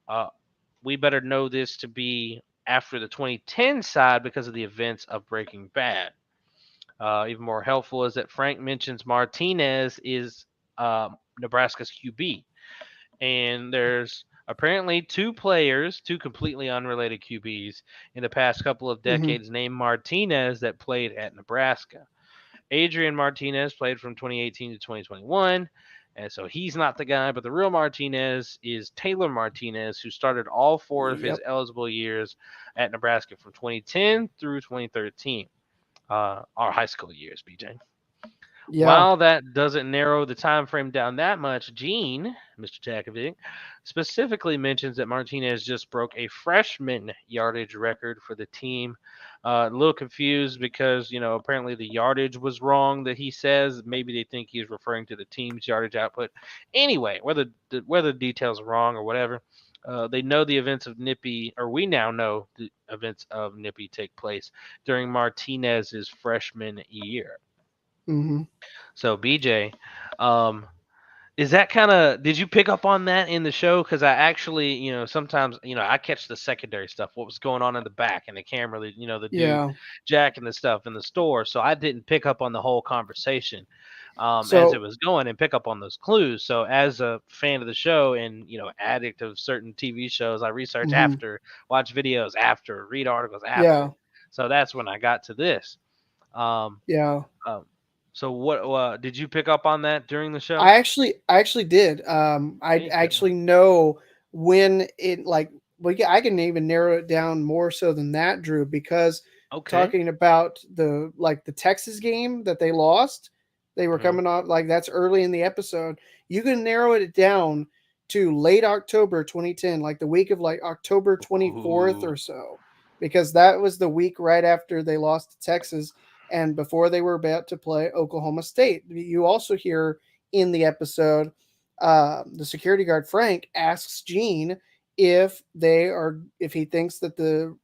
uh, we better know this to be after the 2010 side because of the events of Breaking Bad. Even more helpful is that Frank mentions Martinez is Nebraska's QB, and there's apparently two players, two completely unrelated QBs in the past couple of Hmm. decades named Martinez that played at Nebraska. Adrian Martinez played from 2018 to 2021. And so he's not the guy, but the real Martinez is Taylor Martinez, who started all four of his Yep. eligible years at Nebraska from 2010 through 2013, our high school years, BJ. Yeah. While that doesn't narrow the time frame down that much, Gene, Mr. Takovic, specifically mentions that Martinez just broke a freshman yardage record for the team. A little confused because, apparently the yardage was wrong that he says. Maybe they think he's referring to the team's yardage output. Anyway, whether the details are wrong or whatever, they know the events of Nippy, or we now know the events of Nippy take place during Martinez's freshman year. Hmm. So BJ, um, is that kind of did you pick up on that in the show? Because I actually, sometimes I catch the secondary stuff, what was going on in the back and the camera, the dude Yeah. jacking the stuff in the store. So I didn't pick up on the whole conversation. as it So, was going and pick up on those clues. So as a fan of the show and addict of certain TV shows, I research mhm, after, watch videos after, read articles after. yeah, So that's when I got to this. Um, yeah. um, so what did you pick up on that during the show? I actually did. I Me too. actually know when it like I can even narrow it down more so than that, Drew, because Okay. talking about the Texas game that they lost, they were Hmm. coming off like that's early in the episode. You can narrow it down to late October 2010, like the week of like October 24th Ooh. or so, because that was the week right after they lost to Texas and before they were about to play Oklahoma State. You also hear in the episode, the security guard Frank asks Gene if he thinks that the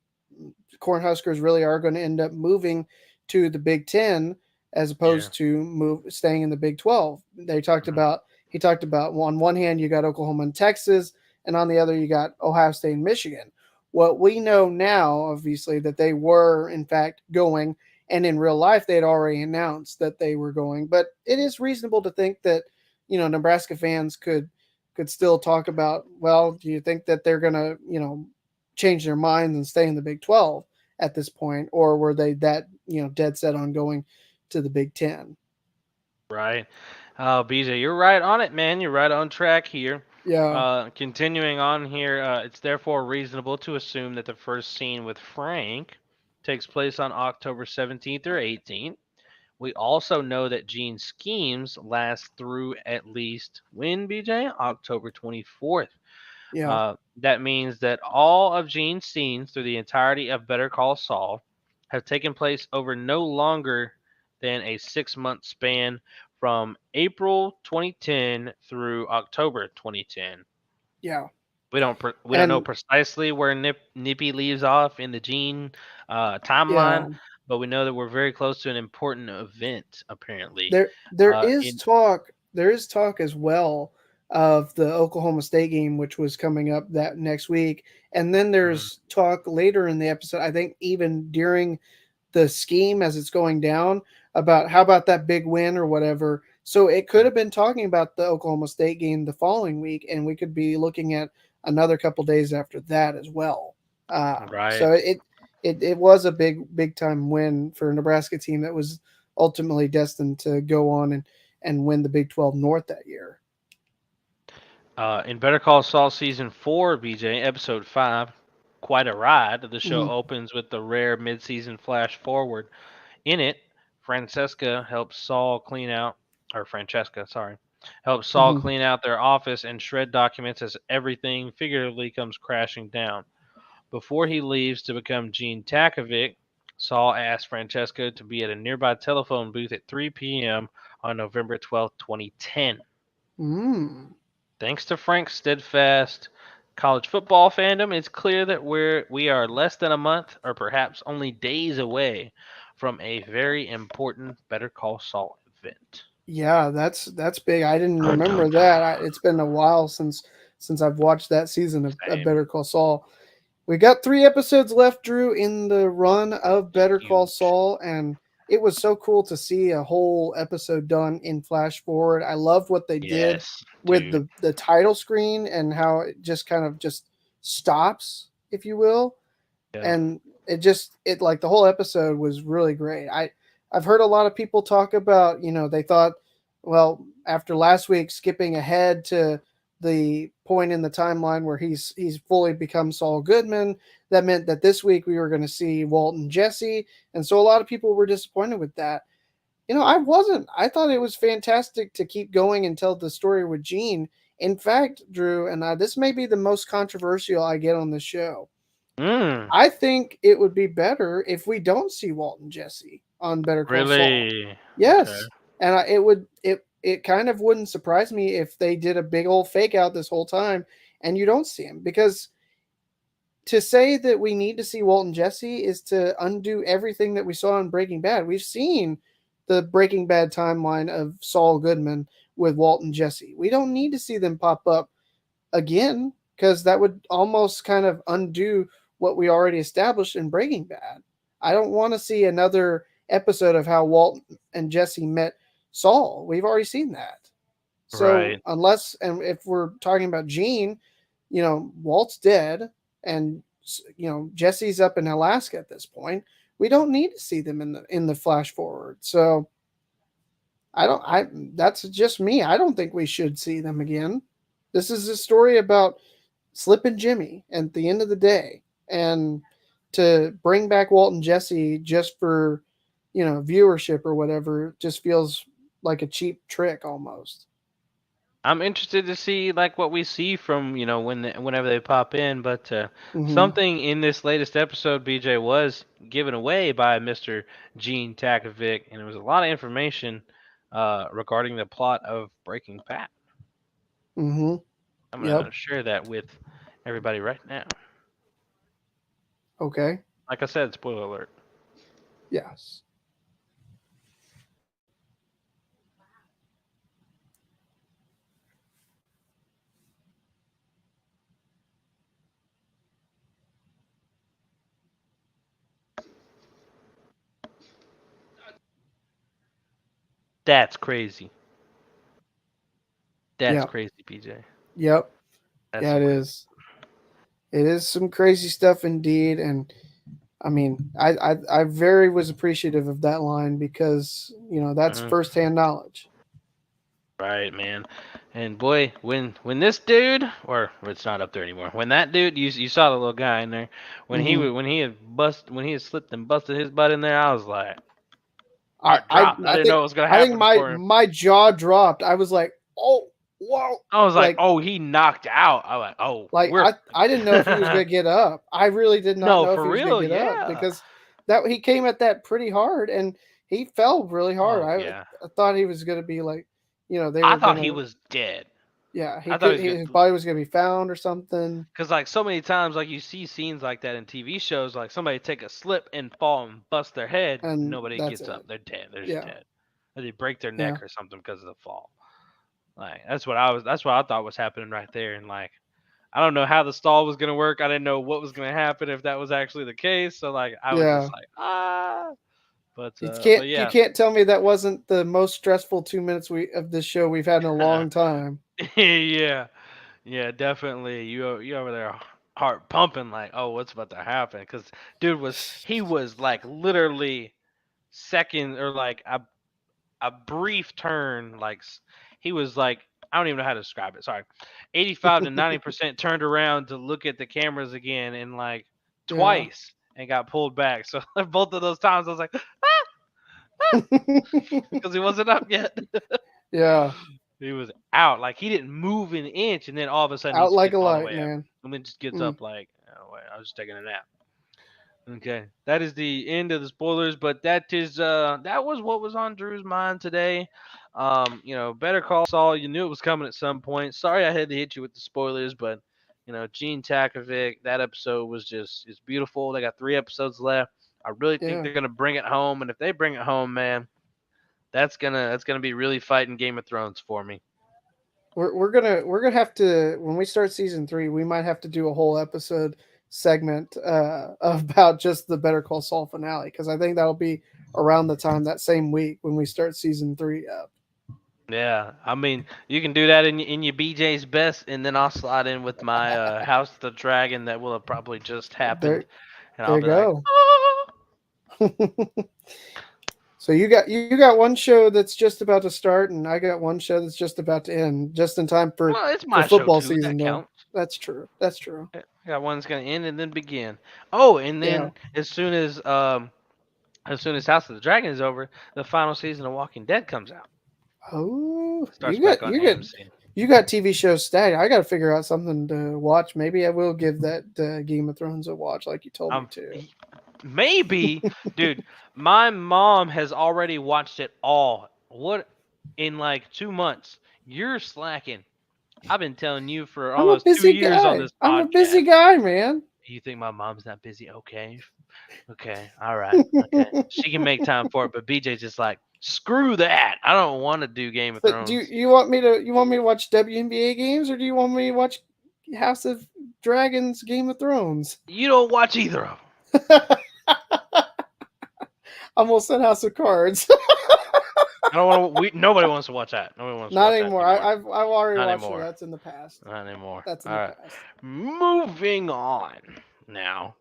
Cornhuskers really are going to end up moving to the Big Ten as Yeah. opposed to staying in the Big 12. They talked Hmm. about he talked about on one hand you got Oklahoma and Texas, and on the other you got Ohio State and Michigan. What we know now, obviously, that they were in fact going, and in real life they had already announced that they were going. But it is reasonable to think that Nebraska fans could still talk about. Well, do you think that they're gonna change their minds and stay in the Big 12 at this point, or were they that dead set on going to the Big 10? Right. BJ, you're right on it, man. You're right on track here. Yeah, Continuing on here, it's therefore reasonable to assume that the first scene with Frank takes place on October 17th or 18th. We also know that Gene's schemes last through at least when, BJ? October 24th. yeah, That means that all of Gene's scenes through the entirety of Better Call Saul have taken place over no longer than a 6 month span from April 2010 through October 2010. yeah, We don't know and precisely where Nippy leaves off in the Gene yeah. timeline, but we know that we're very close to an important event apparently. There is In talk as well of the Oklahoma State game, which was coming up that next week, and then Mhm. there's talk later in the episode. I think even during the scheme as it's going down about how about that big win or whatever. So it could have been talking about the Oklahoma State game the following week, and we could be looking at another couple days after that as well. Right. So it was a big time win for a Nebraska team that was ultimately destined to go on and win the Big 12 North that year. In Better Call Saul season 4, BJ, episode 5, Quite a Ride, the show Mm-hmm. opens with the rare mid-season flash forward. In it, Francesca, sorry, helps Saul Mm-hmm. clean out their office and shred documents as everything figuratively comes crashing down. Before he leaves to become Gene Takovic, Saul asks Francesca to be at a nearby telephone booth at 3 p.m. on November 12th, 2010. Mm. Thanks to Frank's steadfast college football fandom, it's clear that we are less than a month or perhaps only days away from a very important Better Call Saul event. Yeah, that's big. I didn't Dun, dun, remember dun. that. It's been a while since I've watched that season of Same. Better Call Saul. We got 3 episodes left, Drew, in the run of Better Call Huge. Saul, and it was so cool to see a whole episode done in flash forward. I love what they did Yes, with dude. the title screen and how it just kind of just stops, if you will, Yeah. and it like the whole episode was really great. I've heard a lot of people talk about they thought, well, after last week skipping ahead to the point in the timeline where he's fully become Saul Goodman, that meant that this week we were going to see Walton Jesse, and so a lot of people were disappointed with that. I wasn't. I thought it was fantastic to keep going and tell the story with Gene. In fact, Drew, and this may be the most controversial I get on the show. Mm, I think it would be better if we don't see Walton Jesse on Better Call Saul. really? Okay. Yes, and it kind of wouldn't surprise me if they did a big old fake out this whole time and you don't see him, because to say that we need to see Walton Jesse is to undo everything that we saw in Breaking Bad. We've seen the Breaking Bad timeline of Saul Goodman with Walton Jesse. We don't need to see them pop up again, because that would almost kind of undo what we already established in Breaking Bad. I don't want to see another episode of how Walt and Jesse met Saul. We've already seen that. So Right. unless, and if we're talking about Gene, Walt's dead, and Jesse's up in Alaska at this point. We don't need to see them in the flash forward. So I don't. I that's just me. I don't think we should see them again. This is a story about Slip and Jimmy at the end of the day, and to bring back Walt and Jesse just for viewership or whatever just feels like a cheap trick almost. I'm interested to see like what we see from whenever they pop in, but Hmm. something in this latest episode, BJ, was given away by Mr. Gene Takovic, and there was a lot of information regarding the plot of Breaking Bad. Hmm. I'm Yep. gonna share that with everybody right now. Okay. Like I said, spoiler alert. Yes. That's crazy. That's Yeah. crazy, BJ. Yep. That's Yeah, it some crazy. is. It is some crazy stuff indeed, and I mean, I very was appreciative of that line because that's Mhm. firsthand knowledge. Right, man. And boy, when this dude, or it's not up there anymore. When that dude, you saw the little guy in there. Hmm. When he had slipped and busted his butt in there, I was like, I heart I dropped. I I didn't think know what was gonna I think happen my for him. my jaw dropped. I was like, oh, whoa, I was like, like oh, he knocked out. I was like, oh, like we're I didn't know if he was gonna get up. I really did not no, know if for he was gonna real, get up yeah. because that he came at that pretty hard and he fell really hard. Oh yeah. I thought he was gonna be like, they I were thought he gonna, was dead. yeah, I thought he was his good. body was gonna be found or something, Because like so many times, like you see scenes like that in TV shows, like somebody take a slip and fall and bust their head, and nobody that's gets it. up. They're dead. They're just Yeah, dead. Or they break their yeah, neck or something because of the fall. Like that's what I was. That's what I thought was happening right there. And like I don't know how the stall was gonna work. I didn't know what was gonna happen if that was actually the case. So like I was just yeah. like ah. You But you yeah. can't tell me that wasn't the most stressful 2 minutes of this show we've had in a long time. Yeah. Yeah, definitely. You over there heart pumping like, oh, what's about to happen? Because dude he was like literally second or like a brief turn. Like he was like I don't even know how to describe it. Sorry, 85 to 90% turned around to look at the cameras again and like Yeah. twice and got pulled back. So both of those times I was like because he wasn't up yet. Yeah. He was out. Like he didn't move an inch, and then all of a sudden he Out like a skipped all the light, way up, man. and then just gets Mm. up like, oh wait, I was just taking a nap. Okay, that is the end of the spoilers, but that was what was on Drew's mind today. Better Call Saul. You knew it was coming at some point. Sorry I had to hit you with the spoilers, but Gene Takovic, that episode was just it's beautiful. They got 3 episodes left. I really think Yeah. they're gonna bring it home, and if they bring it home, man, that's gonna be really fighting Game of Thrones for me. We're gonna have to, when we start season 3, we might have to do a whole episode segment about just the Better Call Saul finale because I think that'll be around the time that same week when we start season 3 up. Yeah, I mean, you can do that in your BJ's best, and then I'll slide in with my House of the Dragon that will have probably just happened, There and there I'll you be like, go. oh. So you got one show that's just about to start, and I got one show that's just about to end, just in time Well, it's for my show football too. season. That Though counts. that's true. That's true. I got one that's gonna end and then begin. Oh, and Yeah. then as soon as House of the Dragon is over, the final season of Walking Dead comes out. Oh, Starts back on AMC. you got TV shows stacked. I got to figure out something to watch. Maybe I will give that Game of Thrones a watch, like you told me Um, to. maybe, dude. My mom has already watched it all. What in like 2 months? You're slacking. I've been telling you for I'm a almost two busy years on guy. this I'm a busy podcast. guy, man. You think my mom's not busy? Okay. Okay. All right. Okay. She can make time for it, but BJ's just like, screw that. I don't want to do Game of But do Thrones. you want me to watch WNBA games or do you want me to watch House of Dragons Game of Thrones? You don't watch either of them. I'm gonna send House of Cards. I don't want to. Nobody wants to watch that. Nobody wants to Not watch that anymore. anymore. I've already Not watched it. anymore. That's in the past. Not anymore. That's in All the right. past. Moving on now.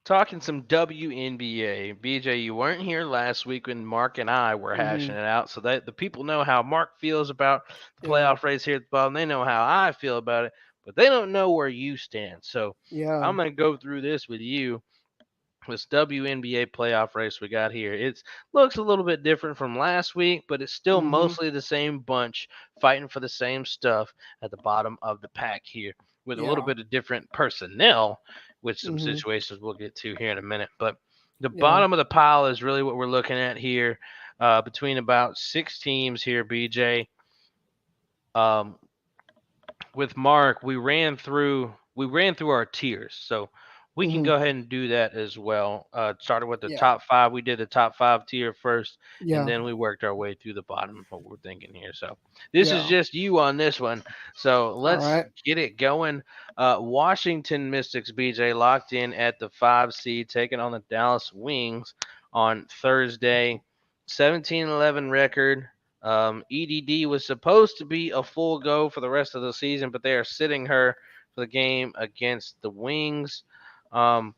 Talking some WNBA. BJ, you weren't here last week when Mark and I were hashing Hmm. it out, so that the people know how Mark feels about the Yeah. playoff race here at the bottom. They know how I feel about it, but they don't know where you stand. So Yeah. I'm going to go through this with you. This WNBA playoff race we got here. It looks a little bit different from last week, but it's still Hmm. mostly the same bunch fighting for the same stuff at the bottom of the pack here, with a little Yeah. bit of different personnel, with some Hmm. situations we'll get to here in a minute. But the Yeah. bottom of the pile is really what we're looking at here, between about 6 teams here, BJ. Um, with Mark, we ran through our tiers, so we can Hmm. go ahead and do that as well. Started with the Yeah. top five. We did the top five tier first, and Yeah. then we worked our way through the bottom. What we're thinking here. So this is Yeah. just you on this one. So All let's right. get it going. Washington Mystics, BJ, locked in at the 5 seed, taking on the Dallas Wings on Thursday. 17-11 record. EDD was supposed to be a full go for the rest of the season, but they are sitting her for the game against the Wings. Um,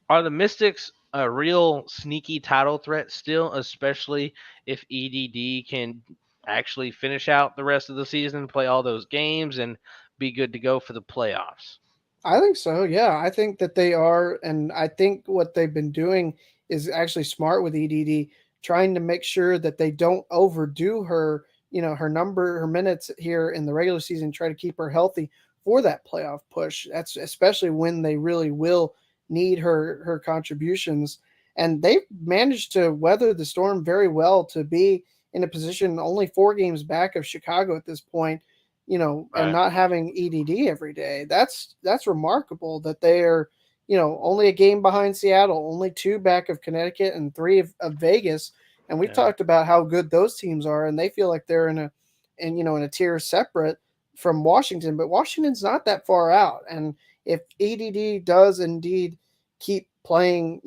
are the Mystics a real sneaky title threat still, especially if EDD can actually finish out the rest of the season, play all those games, and be good to go for the playoffs? I think so. Yeah, I think that they are, and I think what they've been doing is actually smart with EDD, trying to make sure that they don't overdo her. Her number, her minutes here in the regular season, try to keep her healthy for that playoff push. That's especially when they really will need her contributions, and they've managed to weather the storm very well to be in a position only 4 games back of Chicago at this point, and Right. not having EDD every day. That's remarkable that they're, only a game behind Seattle, only 2 back of Connecticut, and 3 of Vegas. And we've Yeah. talked about how good those teams are, and they feel like they're in a tier separate from Washington, but Washington's not that far out. And if EDD does indeed keep playing,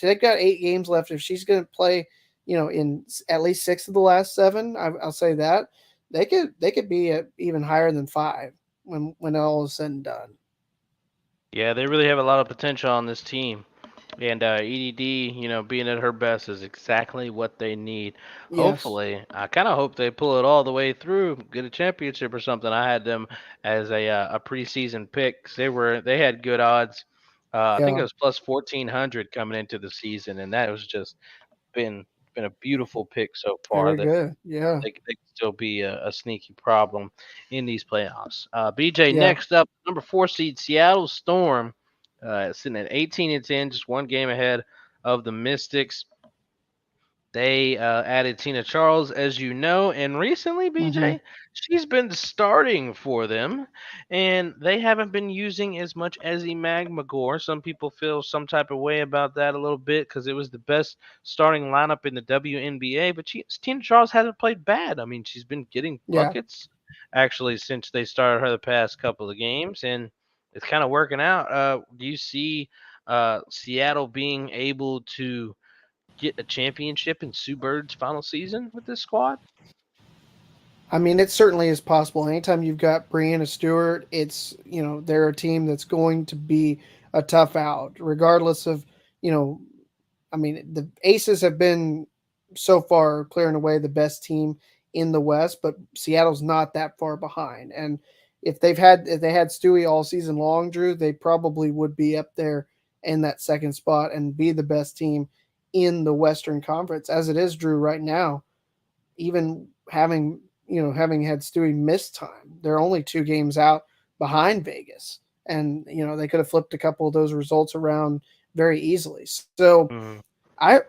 they've got 8 games left. If she's going to play, in at least 6 of the last 7, I'll say that they could be at even higher than 5 when all is said and done. Yeah, they really have a lot of potential on this team. And EDD, being at her best is exactly what they need. Yes. Hopefully, I kind of hope they pull it all the way through, get a championship or something. I had them as a preseason pick 'cause they had good odds. I think it Yeah. was plus 1400 coming into the season, and that was just been been a beautiful pick so far. Very That good. Yeah. they can still be a sneaky problem in these playoffs. BJ, Yeah. next up, number 4 seed Seattle Storm, sitting at 18-10, just 1 game ahead of the Mystics. They added Tina Charles, as you know, and recently, Hmm. BJ, she's been starting for them, and they haven't been using as much Ezzy Magmagore. Some people feel some type of way about that a little bit because it was the best starting lineup in the WNBA, but Tina Charles hasn't played bad. I mean, she's been getting Yeah. buckets actually since they started her the past couple of games, and it's kind of working out. Do you see Seattle being able to get a championship in Sue Bird's final season with this squad? I mean, it certainly is possible. Anytime you've got Brianna Stewart, it's, they're a team that's going to be a tough out, regardless of, you know, I mean, the Aces have been so far clearing away the best team in the West, but Seattle's not that far behind. And if they had Stewie all season long, Drew, they probably would be up there in that second spot and be the best team in the Western Conference. As it is, Drew, right now, even having had Stewie miss time, they're only 2 games out behind Vegas, and they could have flipped a couple of those results around very easily. So Mm-hmm.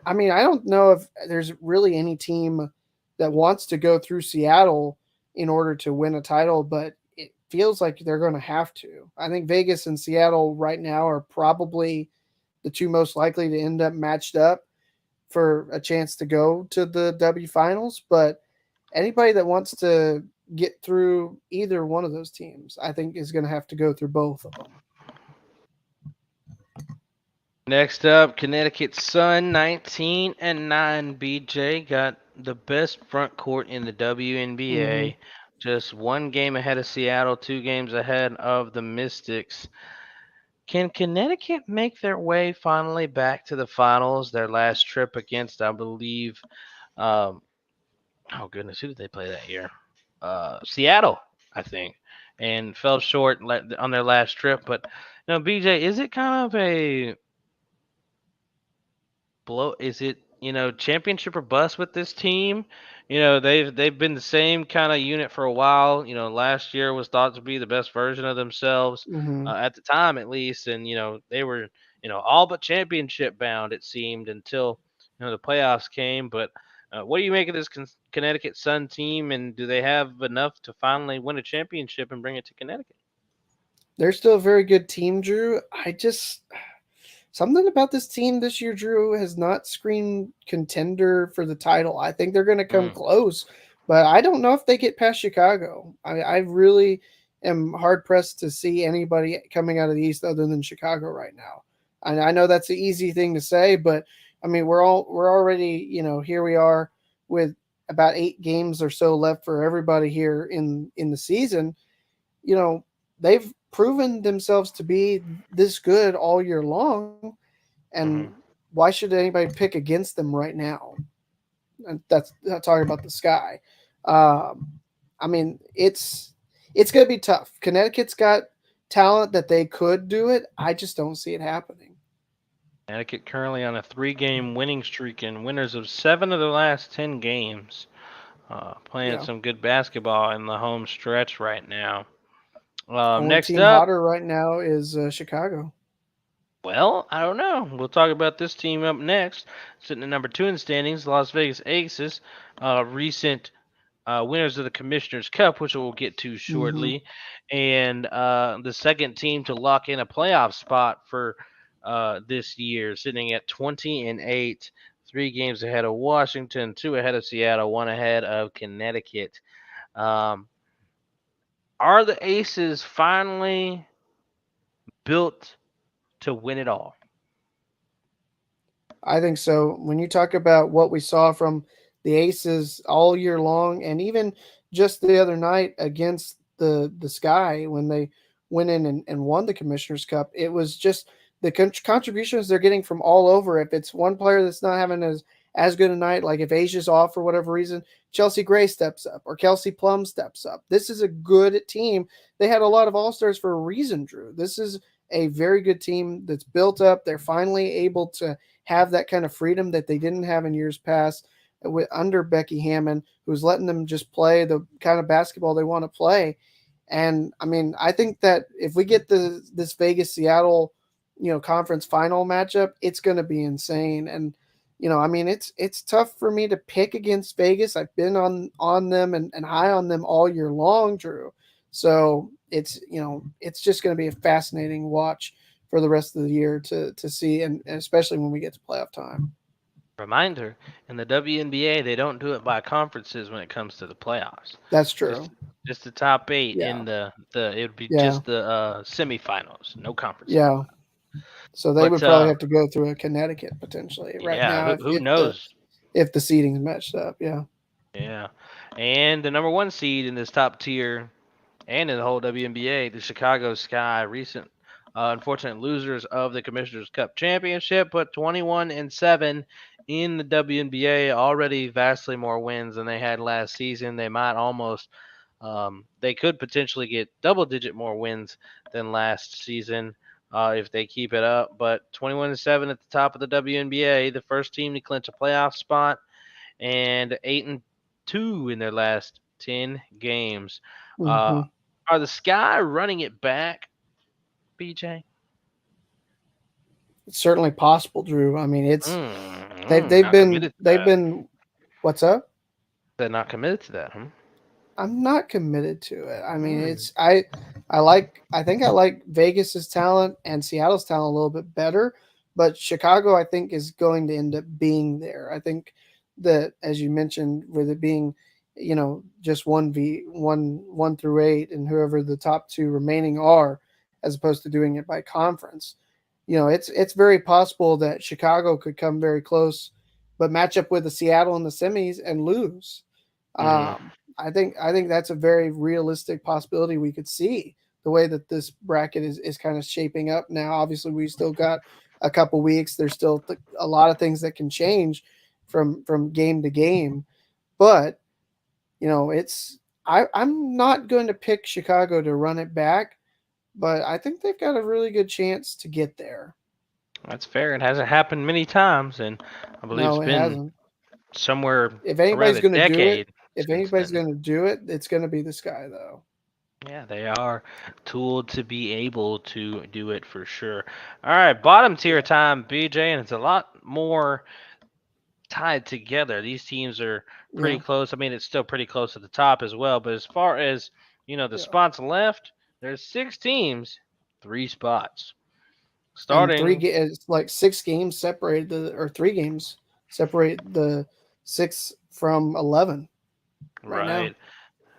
I mean, I don't know if there's really any team that wants to go through Seattle in order to win a title, but it feels like they're going to have to. I think Vegas and Seattle right now are probably the 2 most likely to end up matched up for a chance to go to the W finals, but anybody that wants to get through either one of those teams, I think is going to have to go through both of them. Next up, Connecticut Sun, 19-9. BJ got the best front court in the Hmm. WNBA. Just one game ahead of Seattle, 2 games ahead of the Mystics. Can Connecticut make their way finally back to the finals? Their last trip against, I believe, um, oh goodness, who did they play that year? Seattle, I think, and fell short on their last trip. But BJ, is it kind of a blow? Is it championship or bust with this team? They've been the same kind of unit for a while. Last year was thought to be the best version of themselves Hmm. at the time, at least, and they were all but championship bound. It seemed until the playoffs came. But what do you make of this Connecticut Sun team, and do they have enough to finally win a championship and bring it to Connecticut? They're still a very good team, Drew. Something about this team this year, Drew, has not screamed contender for the title. I think they're going to come Mm, close, but I don't know if they get past Chicago. I really am hard pressed to see anybody coming out of the East other than Chicago right now. I know that's an easy thing to say, but I mean we're already here we are with about 8 games or so left for everybody here in the season. You know they've proven themselves to be this good all year long, and hmm why should anybody pick against them right now? And that's not talking about the sky. Um, I mean, it's going to be tough. Connecticut's got talent that they could do it. I just don't see it happening. Connecticut currently on a 3-game winning streak and winners of 7 of the last 10 games. Playing Yeah, some good basketball in the home stretch right now. only Next team up, hotter right now is Chicago. well, I don't know. We'll talk about this team up next. Sitting at number 2 in the standings, Las Vegas Aces, recent winners of the Commissioner's Cup, which we'll get to Hmm. shortly, and the second team to lock in a playoff spot for this year, sitting at 20-8, 3 games ahead of Washington, 2 ahead of Seattle, 1 ahead of Connecticut. Um, are the Aces finally built to win it all? I think so. When you talk about what we saw from the Aces all year long, and even just the other night against the Sky when they went in and won the Commissioner's Cup, it was just the contributions they're getting from all over. If it's one player that's not having as good a night, like if Asia's off for whatever reason, Chelsea Gray steps up or Kelsey Plum steps up. This is a good team. They had a lot of all stars for a reason, Drew. This is a very good team that's built up. They're finally able to have that kind of freedom that they didn't have in years past with under Becky Hammond, who's letting them just play the kind of basketball they want to play. And I mean, I think that if we get this Vegas Seattle, conference final matchup, it's going to be insane. And I mean, it's tough for me to pick against Vegas. I've been on them and high on them all year long, Drew. So it's just going to be a fascinating watch for the rest of the year to see, and especially when we get to playoff time. Reminder, in the WNBA, they don't do it by conferences when it comes to the playoffs. That's Just true. just the top 8 Yeah, in the it would be yeah, just the semifinals, no conferences. yeah. So they But would probably have to go through a Connecticut potentially right yeah, now who knows? if the seeding's matched up. Yeah. Yeah. And the number 1 seed in this top tier and in the whole WNBA, the Chicago Sky, recent unfortunate losers of the Commissioner's Cup championship, but 21-7 in the WNBA, already vastly more wins than they had last season. They might almost, they could potentially get double-digit more wins than last season if they keep it up. But 21-7 at the top of the WNBA, the first team to clinch a playoff spot, and 8-2 in their last 10 games. Uh, Hmm. are the Sky running it back, BJ? It's certainly possible, Drew. I mean, Not committed to they've that. been what's up? They're not committed to that, huh? I'm not committed to it. I mean, Mm. I think I like Vegas's talent and Seattle's talent a little bit better, but Chicago I think is going to end up being there. I think that as you mentioned, with it being, just 1 through 8 and whoever the top two remaining are, as opposed to doing it by conference. it's very possible that Chicago could come very close, but match up with the Seattle in the semis and lose. Mm-hmm. I think that's a very realistic possibility we could see the way that this bracket is kind of shaping up now. Obviously, we still got a couple weeks. There's still a lot of things that can change from game to game, but I'm not going to pick Chicago to run it back, but I think they've got a really good chance to get there. That's fair. It hasn't happened many times, and I believe it's No, it been hasn't. somewhere If around anybody's a going to do it, decade if since anybody's then. going to do it, it's going to be this guy though. Yeah, they are tooled to be able to do it for sure. All right, bottom tier Yeah. time, BJ, and it's a lot more tied together. These teams are pretty Yeah. close. I mean, it's still pretty close at the top as well, but as far as, the Yeah. spots left, there's 6 teams, 3 spots. And Starting it's like 6 games separate or 3 games separate the 6 from 11 right now. right.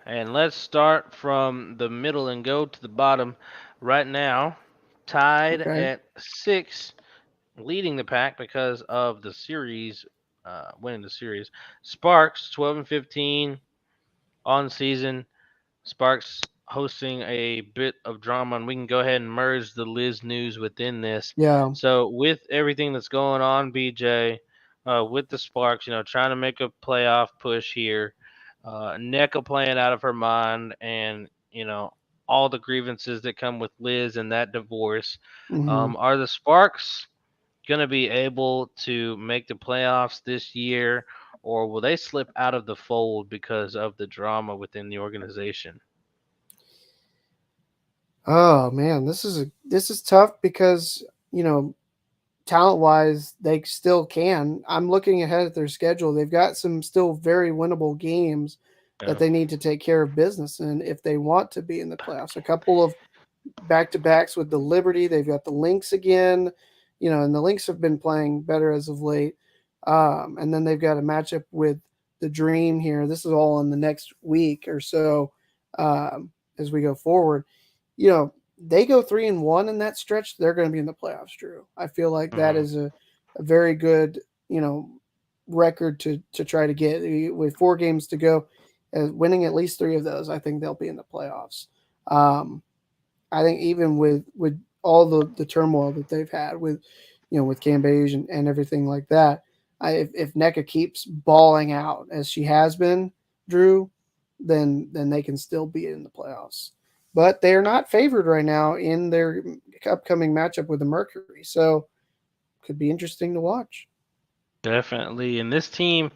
And let's start from the middle and go to the bottom right now. Tied Okay. at 6, leading the pack because of the series, winning the series. Sparks 12 and 15 on season. Sparks hosting a bit of drama, and we can go ahead and merge the Liz news within this. Yeah. So, with everything that's going on, BJ, with the Sparks, trying to make a playoff push here, NECA playing out of her mind, and all the grievances that come with Liz and that divorce. Hmm. Are the Sparks going to be able to make the playoffs this year, or will they slip out of the fold because of the drama within the organization? Oh man, this is tough because you know talent wise they still can. I'm looking ahead at their schedule. They've got some still very winnable games that Yeah. they need to take care of business, and if they want to be in the playoffs, a couple of back to backs with the Liberty. They've got the Lynx again, and the Lynx have been playing better as of late. And then they've got a matchup with the Dream here. This is all in the next week or so as we go forward. They go 3-1 in that stretch. They're going to be in the playoffs, Drew. I feel like that Hmm. is a very good, record to try to get with 4 games to go. Winning at least 3 of those, I think they'll be in the playoffs. Um, I think even with all the turmoil that they've had with Cambage and everything like that, if NECA keeps balling out as she has been, Drew, then they can still be in the playoffs. But they are not favored right now in their upcoming matchup with the Mercury, so could be interesting to watch. Definitely. And this team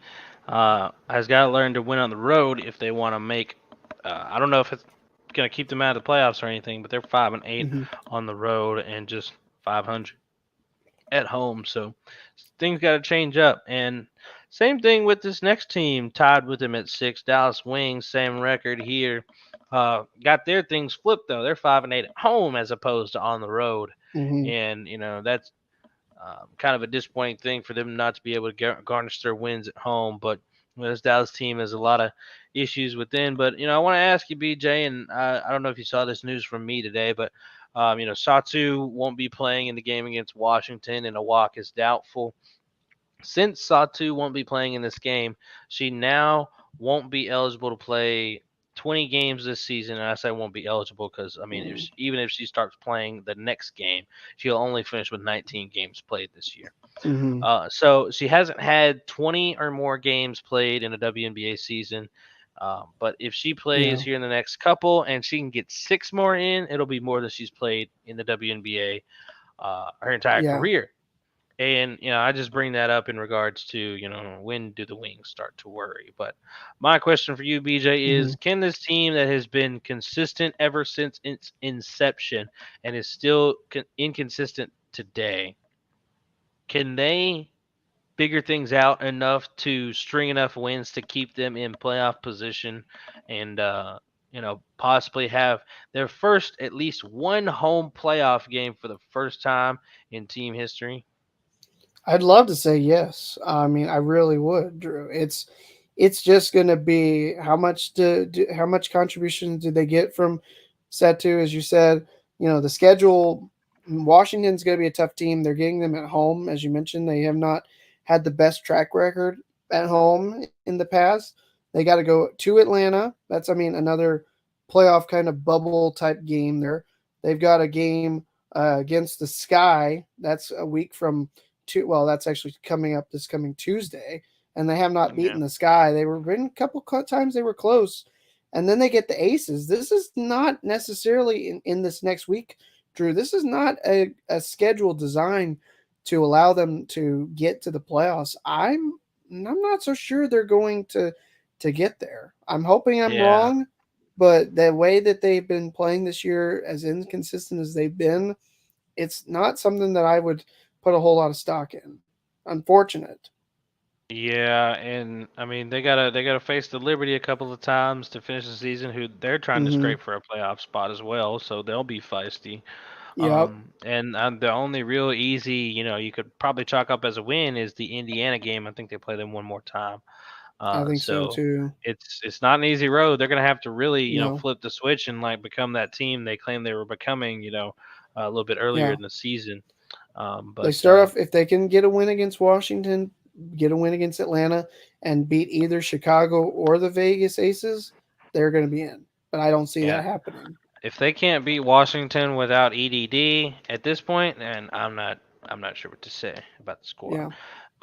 has got to learn to win on the road if they want to make. I don't know if it's going to keep them out of the playoffs or anything, but they're 5 and 8 Hmm. on the road and just 500 at home. So things got to change up. And same thing with this next team, tied with them at 6. Dallas Wings, same record here. Got their things flipped though. They're 5 and 8 at home as opposed to on the road, Hmm. and that's kind of a disappointing thing for them not to be able to garnish their wins at home. But this Dallas team has a lot of issues within. But I want to ask you, BJ, and I don't know if you saw this news from me today, but Satu won't be playing in the game against Washington, and a walk is doubtful. Since Satu won't be playing in this game, she now won't be eligible to play 20 games this season. And I say won't be eligible because, I mean, even if she starts playing the next game, she'll only finish with 19 games played this year. Hmm. So she hasn't had 20 or more games played in a WNBA season. But if she plays Yeah. here in the next couple and she can get 6 more in, it'll be more than she's played in the WNBA her entire Yeah. career. And I just bring that up in regards to when do the Wings start to worry. But my question for you, BJ, Hmm. is: can this team that has been consistent ever since its inception and is still inconsistent today, can they figure things out enough to string enough wins to keep them in playoff position and possibly have their first at least one home playoff game for the first time in team history? I'd love to say yes. I mean, I really would, Drew. It's just going to be how much contribution do they get from Satu, as you said. The schedule. Washington's going to be a tough team. They're getting them at home, as you mentioned. They have not had the best track record at home in the past. They got to go to Atlanta. That's, I mean, another playoff kind of bubble type game there. They've got a game against the Sky. That's a week from two. Well, that's actually coming up this coming Tuesday, and they have not Yeah. beaten the Sky. They were in a couple times they were close, and then they get the Aces. This is not necessarily in this next week, Drew. This is not a schedule designed to allow them to get to the playoffs. I'm not so sure they're going to get there. I'm hoping I'm Yeah. wrong, but the way that they've been playing this year, as inconsistent as they've been, it's not something that I would put a whole lot of stock in. Unfortunate. Yeah, and I mean they gotta face the Liberty a couple of times to finish the season, who they're trying to Mm-hmm. scrape for a playoff spot as well, so they'll be feisty. Yep. And the only real easy, you could probably chalk up as a win is the Indiana game. I think they play them one more time. I think so So too. it's not an easy road. They're gonna have to really, No. flip the switch and like become that team they claim they were becoming, a little bit earlier Yeah. in the season. They But start off if they can get a win against Washington, get a win against Atlanta, and beat either Chicago or the Vegas Aces, they're going to be in. But I don't see yeah, that happening. if they can't beat Washington without EDD at this point, then I'm not sure what to say about the squad. Yeah.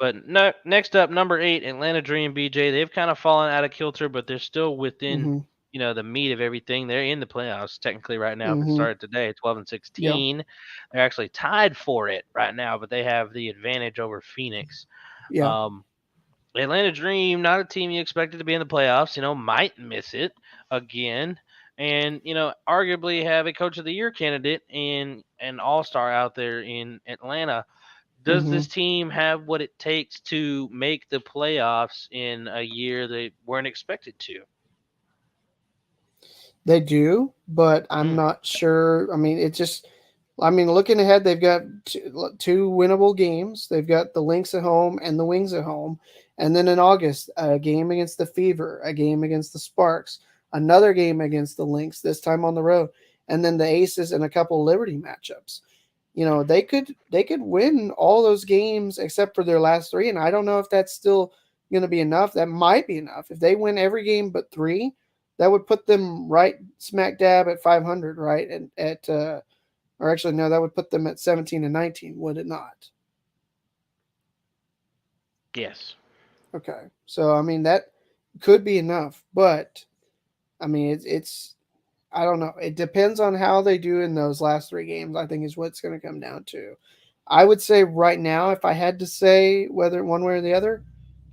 But no, next up, number 8, Atlanta Dream BJ. They've kind of fallen out of kilter, but they're still within, Mm-hmm. the meat of everything. They're in the playoffs technically right now. If it Mm-hmm. started today, 12 and Yeah. 16, they're actually tied for it right now, but they have the advantage over Phoenix. Yeah. Um, Atlanta Dream, not a team you expected to be in the playoffs. Might miss it again, and arguably have a Coach of the Year candidate and an All Star out there in Atlanta. Does Mm-hmm. this team have what it takes to make the playoffs in a year they weren't expected to? They do, but I'm Mm, not sure. I mean, it just, I mean, looking ahead, they've got two winnable games. They've got the Lynx at home and the Wings at home. And then in August, a game against the Fever, a game against the Sparks, another game against the Lynx, this time on the road, and then the Aces and a couple Liberty matchups. They could win all those games except for their last three, and I don't know if that's still going to be enough. That might be enough if they win every game but three. That would put them right smack dab at 500, right? And or actually no, that would put them at 17 and 19, would it not? yes. Okay, so I mean that could be enough, but I mean it's I don't know. It depends on how they do in those last three games. I think is what's going to come down to. I would say right now, if I had to say whether one way or the other,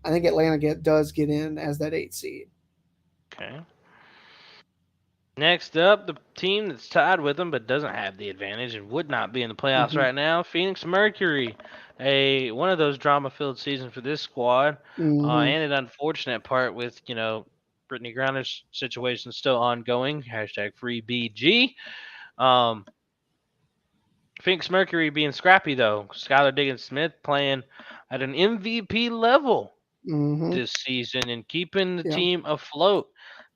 I think Atlanta does get in as that 8 seed. Okay. Next up, the team that's tied with them but doesn't have the advantage and would not be in the playoffs Mm-hmm. right now, Phoenix Mercury. A one of those drama-filled seasons for this squad, Mm-hmm. and an unfortunate part with Brittany Griner's situation still ongoing. Hashtag free BG. Um, Phoenix Mercury being scrappy though. Skylar Diggins Smith playing at an MVP level Mm-hmm. this season and keeping the Yeah. team afloat,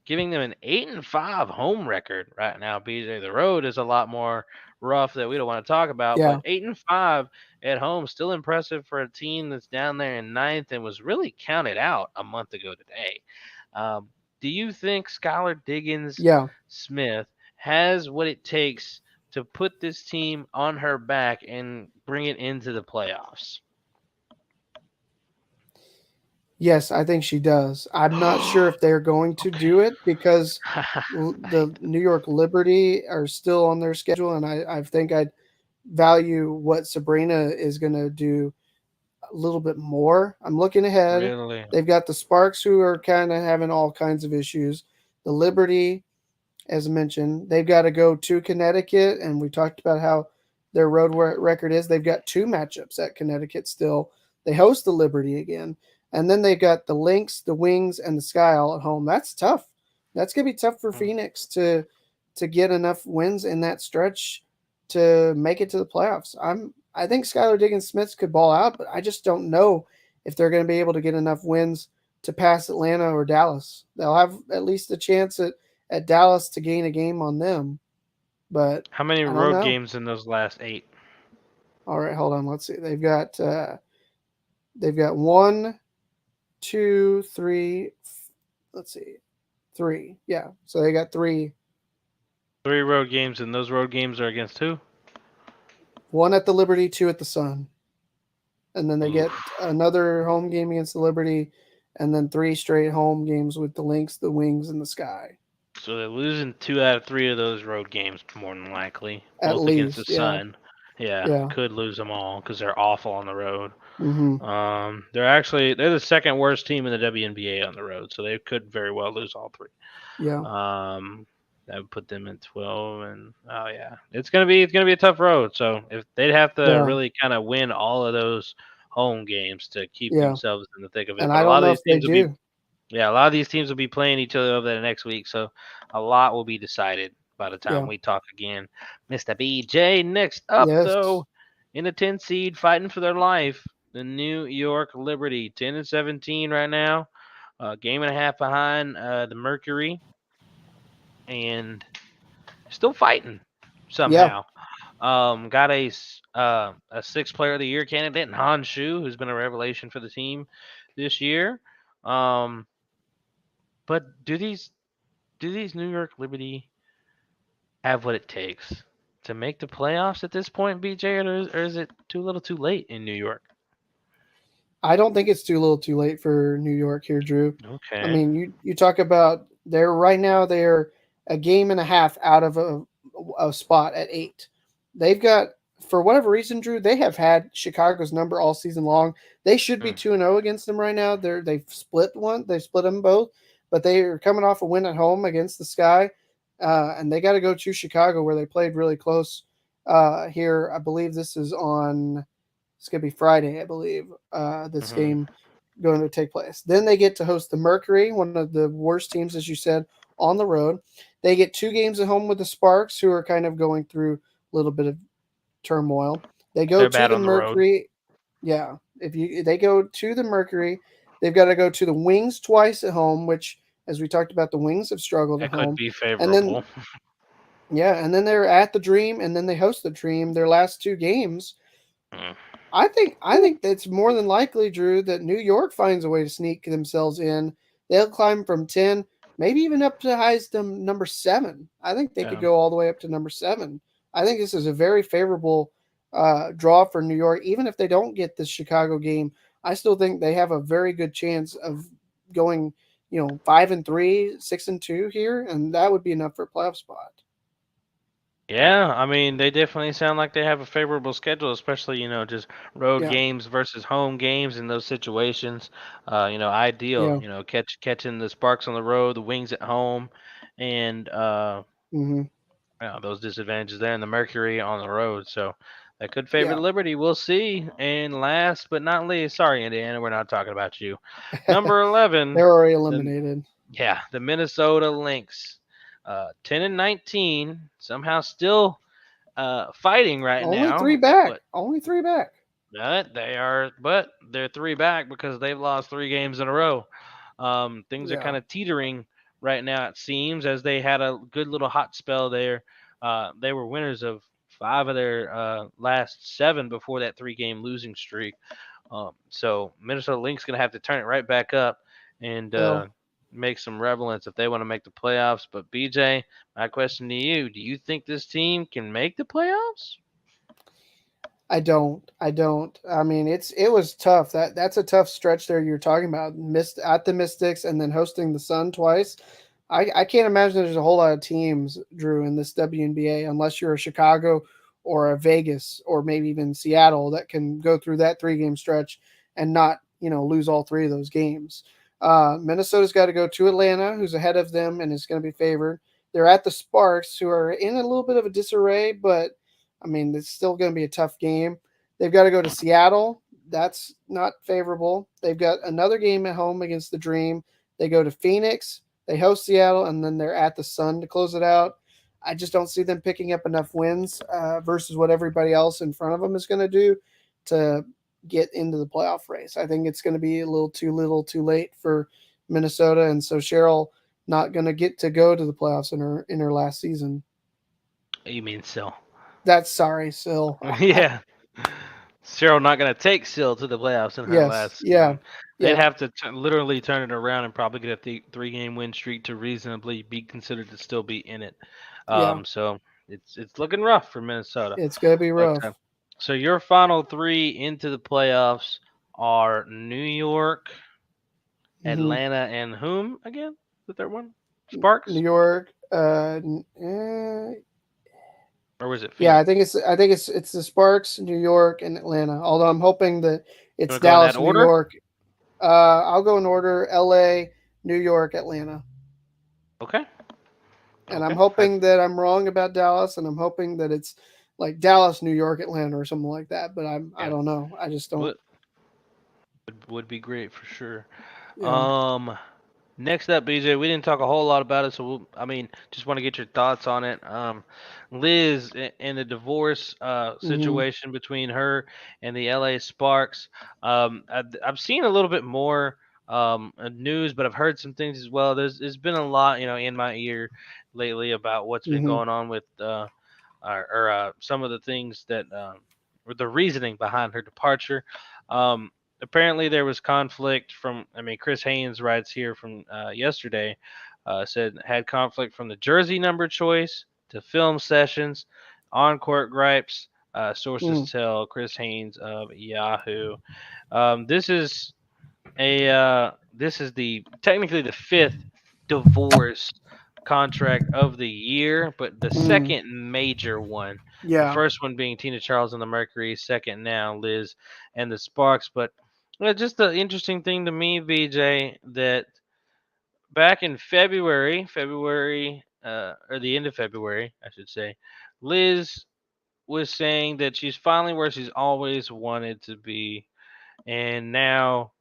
giving them an 8-5 home record right now. BJ, the road is a lot more rough that we don't want to talk about, but Yeah. 8-5 at home, still impressive for a team that's down there in ninth and was really counted out a month ago today. Um, do you think Skylar Diggins Yeah. Smith has what it takes to put this team on her back and bring it into the playoffs? Yes, I think she does. I'm not sure if they're going to Okay. do it because Nice. the New York Liberty are still on their schedule, and I think I'd value what Sabrina is going to do a little bit more. I'm looking ahead. Really? They've got the Sparks who are kind of having all kinds of issues. The Liberty, as mentioned, they've got to go to Connecticut, and we talked about how their road record is. They've got two matchups at Connecticut still. They host the Liberty again, and then they've got the Lynx, the Wings, and the Sky all at home. That's tough. That's gonna be tough for Mm. Phoenix to get enough wins in that stretch to make it to the playoffs. I think Skylar Diggins Smith could ball out, but I just don't know if they're going to be able to get enough wins to pass Atlanta or Dallas. They'll have at least a chance at Dallas to gain a game on them, but How many I don't road know. games in those last 8? All right, hold on. Let's see. They've got one, two, three. Let's see, three. Yeah, so they got three. 3 road games, and those road games are against who? One at the Liberty, two at the Sun, and then they get Oof. another home game against the Liberty, and then three straight home games with the Lynx, the Wings, and the Sky. So they're losing 2 out of 3 of those road games, more than likely. At Both against the least, yeah, Sun. Yeah, yeah. could lose them all because they're awful on the road. Mm-hmm. They're the second worst team in the WNBA on the road, so they could very well lose all 3. Yeah, That would put them in 12, and oh yeah, it's gonna be a tough road. So if they'd have to yeah, really kind of win all of those home games to keep yeah. themselves in the thick of it, And but I a don't lot of know these if they teams will be do. yeah, a lot of these teams will be playing each other over the next week, so a lot will be decided by the time Yeah. we talk again. Mr. BJ, next up Yes. though, in the 10 seed, fighting for their life, the New York Liberty, 10-17 right now, game and a half behind the Mercury, and still fighting Yeah. somehow. Got a 6th player of the year candidate in Han Shu, who's been a revelation for the team this year. Um, but do these New York Liberty have what it takes to make the playoffs at this point, BJ, or is it too little, too late in New York? I don't think it's too little, too late for New York here, Drew. I Okay. mean, you talk about they're right now they're a game and a half out of a spot at 8. They've got for whatever reason, Drew, they have had Chicago's number all season long. They should be Hmm. 2-0 against them right now. They've split one, they split them both, but they are coming off a win at home against the Sky, and they got to go to Chicago where they played really close. Here, I believe this is on. It's gonna be Friday, I believe. This Hmm. game going to take place. Then they get to host the Mercury, one of the worst teams, as you said, on the road. They get 2 games at home with the Sparks, who are kind of going through a little bit of turmoil. They go They're to bad the on the road. Mercury. Yeah, if you they go to the Mercury, they've got to go to the Wings twice at home, which, as we talked about, the Wings have struggled at That could home. be And then favorable. yeah, and then they're at the Dream, and then they host the Dream. Their last 2 games, Mm. I think that's more than likely, Drew, that New York finds a way to sneak themselves in. They'll climb from 10, maybe even up to highest number 7. I think they could Yeah. go all the way up to number 7. I think this is a very favorable draw for New York. Even if they don't get the Chicago game, I still think they have a very good chance of going, 5-3, 6-2 here, and that would be enough for a playoff spot. Yeah, I mean, they definitely sound like they have a favorable schedule, especially, just road Yeah, games versus home games in those situations. Ideal, yeah. catching the Sparks on the road, the Wings at home, and Hmm. those disadvantages there, and the Mercury on the road. So that could favor Yeah. the Liberty. We'll see. And last but not least, sorry, Indiana, we're not talking about you. Number 11, They're already the eliminated. yeah, the Minnesota Lynx, 10-19, somehow still fighting right Only three now, back. but Only three back. they're 3 back because they've lost 3 games in a row. Things are Yeah. kind of teetering right now, it seems, as they had a good little hot spell there. They were winners of 5 of their last 7 before that 3-game losing streak. So Minnesota Lynx gonna have to turn it right back up and Well, make some relevance if they want to make the playoffs. But BJ, my question to you: do you think this team can make the playoffs? I don't. I don't. I mean, it was tough. That's a tough stretch there you're talking about. Missed at the Mystics and then hosting the Sun twice. I can't imagine there's a whole lot of teams, Drew, in this WNBA unless you're a Chicago or a Vegas or maybe even Seattle that can go through that 3 game stretch and not, lose all 3 of those games. Minnesota's got to go to Atlanta, who's ahead of them and is going to be favored. They're at the Sparks, who are in a little bit of a disarray, but I mean, it's still going to be a tough game. They've got to go to Seattle. That's not favorable. They've got another game at home against the Dream. They go to Phoenix. They host Seattle, and then they're at the Sun to close it out. I just don't see them picking up enough wins versus what everybody else in front of them is going to do to get into the playoff race. I think it's going to be a little too late for Minnesota, and so Cheryl not going to get to go to the playoffs in her last season. You mean so? That's sorry, Sil. Yeah. Cyril not going to take Sil to the playoffs in her Yes. last Yeah. season. They'd Yeah. have to literally turn it around and probably get a three-game win streak to reasonably be considered to still be in it. Yeah. So it's looking rough for Minnesota. It's gonna be But rough. so your final three into the playoffs are New York, Hmm. Atlanta, and whom again? The third one? New Sparks? York. Or was it Yeah, Phoenix? I think it's the Sparks, New York, and Atlanta. Although I'm hoping that You it's want to go in that Dallas, New order? York. I'll go in order: L.A., New York, Atlanta. Okay. And I'm Okay. hoping that I'm wrong about Dallas, and I'm hoping that it's like Dallas, New York, Atlanta, or something like that. But I Yeah. don't know. I just don't. Would would be great for sure. Yeah. Um Next up, BJ, we didn't talk a whole lot about it, so I mean, just want to get your thoughts on it. Liz and the divorce Hmm. situation between her and the LA Sparks. I've seen a little bit more news, but I've heard some things as well. There's been a lot, in my ear lately about what's been Hmm. going on with some of the things that or the reasoning behind her departure. Apparently, there was conflict from. I mean, Chris Haynes writes here from yesterday. Said had conflict from the jersey number choice to film sessions, on court gripes. Sources Mm. tell Chris Haynes of Yahoo. This is this is the technically the fifth divorce contract of the year, but the Mm. second major one. The Yeah. first one being Tina Charles and the Mercury, second now Liz and the Sparks. But just the interesting thing to me, VJ, that back in February, or the end of February, I should say, Liz was saying that she's finally where she's always wanted to be, and now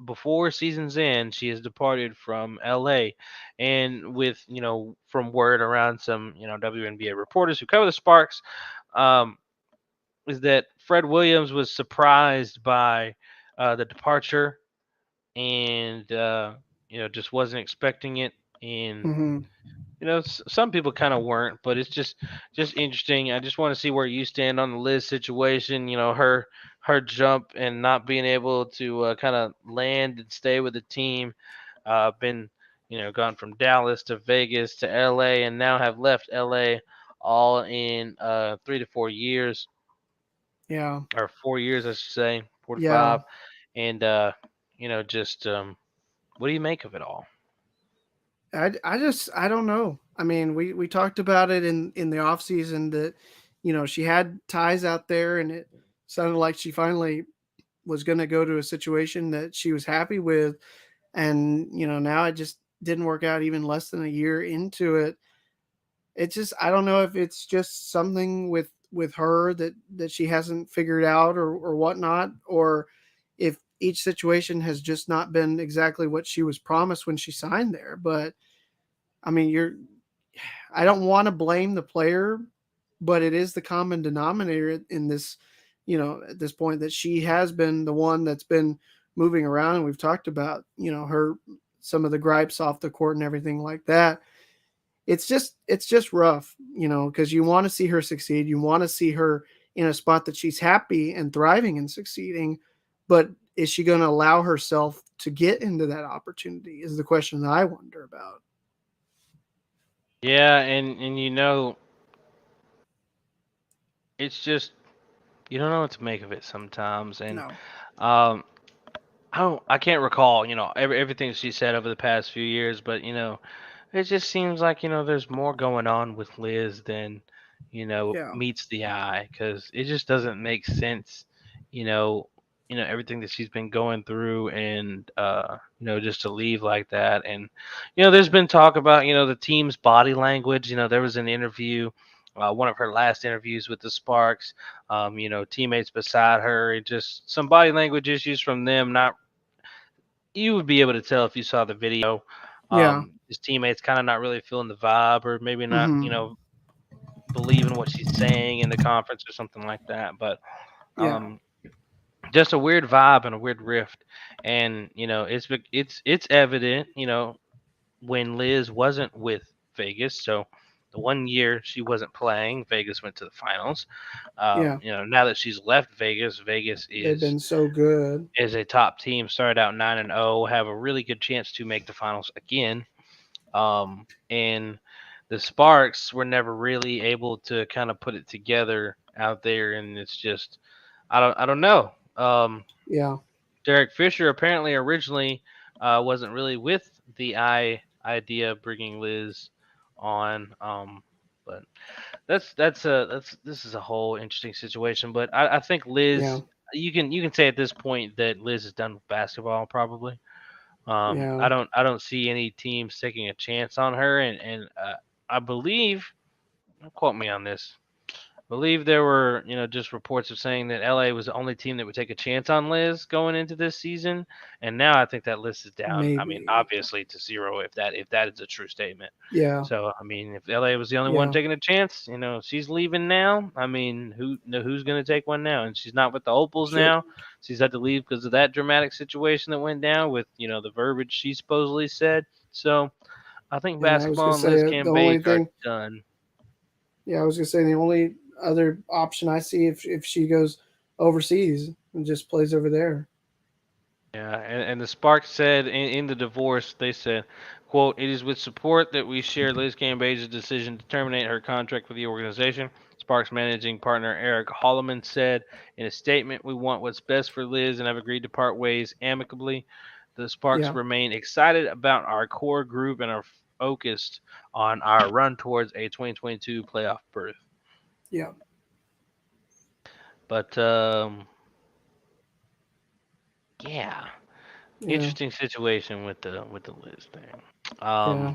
before season's end, she has departed from LA. And with, from word around some, WNBA reporters who cover the Sparks, um, is that Fred Williams was surprised by the departure and, just wasn't expecting it. And Hmm. some people kind of weren't, but it's just interesting. I just want to see where you stand on the Liz situation. Her jump and not being able to kind of land and stay with the team. Been gone from Dallas to Vegas to L.A. and now have left L.A. all in 3 to 4 years, Yeah. or 4 years I should say, 4 to 5. Yeah. And just what do you make of it all? I don't know. I mean, we talked about it in the off season that she had ties out there, and it sounded like she finally was going to go to a situation that she was happy with, and now it just didn't work out even less than a year into it. It's just I don't know if it's just something with her that she hasn't figured out or whatnot, or if each situation has just not been exactly what she was promised when she signed there. But I mean, I don't want to blame the player, but it is the common denominator in this, at this point, that she has been the one that's been moving around, and we've talked about, her some of the gripes off the court and everything like that. It's just rough, because you want to see her succeed, you want to see her in a spot that she's happy and thriving and succeeding, but is she going to allow herself to get into that opportunity? Is the question that I wonder about. Yeah, and it's just you don't know what to make of it sometimes. And No. um I can't recall, everything she said over the past few years, but it just seems like, there's more going on with Liz than, Yeah. meets the eye, cuz it just doesn't make sense, you know, everything that she's been going through, and just to leave like that. And there's been talk about, the team's body language. There was an interview, one of her last interviews with the Sparks, teammates beside her, and just some body language issues from them. Not You would be able to tell if you saw the video. Yeah. His teammates kind of not really feeling the vibe, or maybe not, Hmm. believing what she's saying in the conference or something like that. But Yeah. um, just a weird vibe and a weird rift. And it's evident, when Liz wasn't with Vegas. So The one year she wasn't playing, Vegas went to the finals. Yeah, Now that she's left Vegas, Vegas they've been so good. is a top team. Started out 9-0, have a really good chance to make the finals again. And the Sparks were never really able to kind of put it together out there, and it's just I don't know. Yeah, Derek Fisher apparently originally wasn't really with the idea of bringing Liz on, but that's this is a whole interesting situation. But I think yeah, Liz, you can say at this point that Liz is done with basketball probably. yeah. I don't see any teams taking a chance on her, and I believe, don't quote me on this. I believe there were just reports of saying that LA was the only team that would take a chance on Liz going into this season, and now I think that list is down. I mean, Maybe. obviously to zero if that is a true statement. Yeah, So I mean, if LA was the only one yeah. taking a chance, she's leaving now. I mean, who's going to take one now? And she's not with the Opals Sure. now. She's had to leave because of that dramatic situation that went down with the verbiage she supposedly said. So I think Yeah, I was gonna basketball and Liz say the only Cambage are thing. done. Yeah, I was gonna say the only other option I see if she goes overseas and just plays over there. Yeah, and the Sparks said in the divorce, they said, quote, "It is with support that we share Liz Cambage's decision to terminate her contract with the organization." Sparks managing partner Eric Holloman said in a statement, "We want what's best for Liz and have agreed to part ways amicably. The Sparks Yeah, remain excited about our core group and are focused on our run towards a 2022 playoff berth." yeah, But yeah, yeah, interesting situation with the Liz thing. yeah.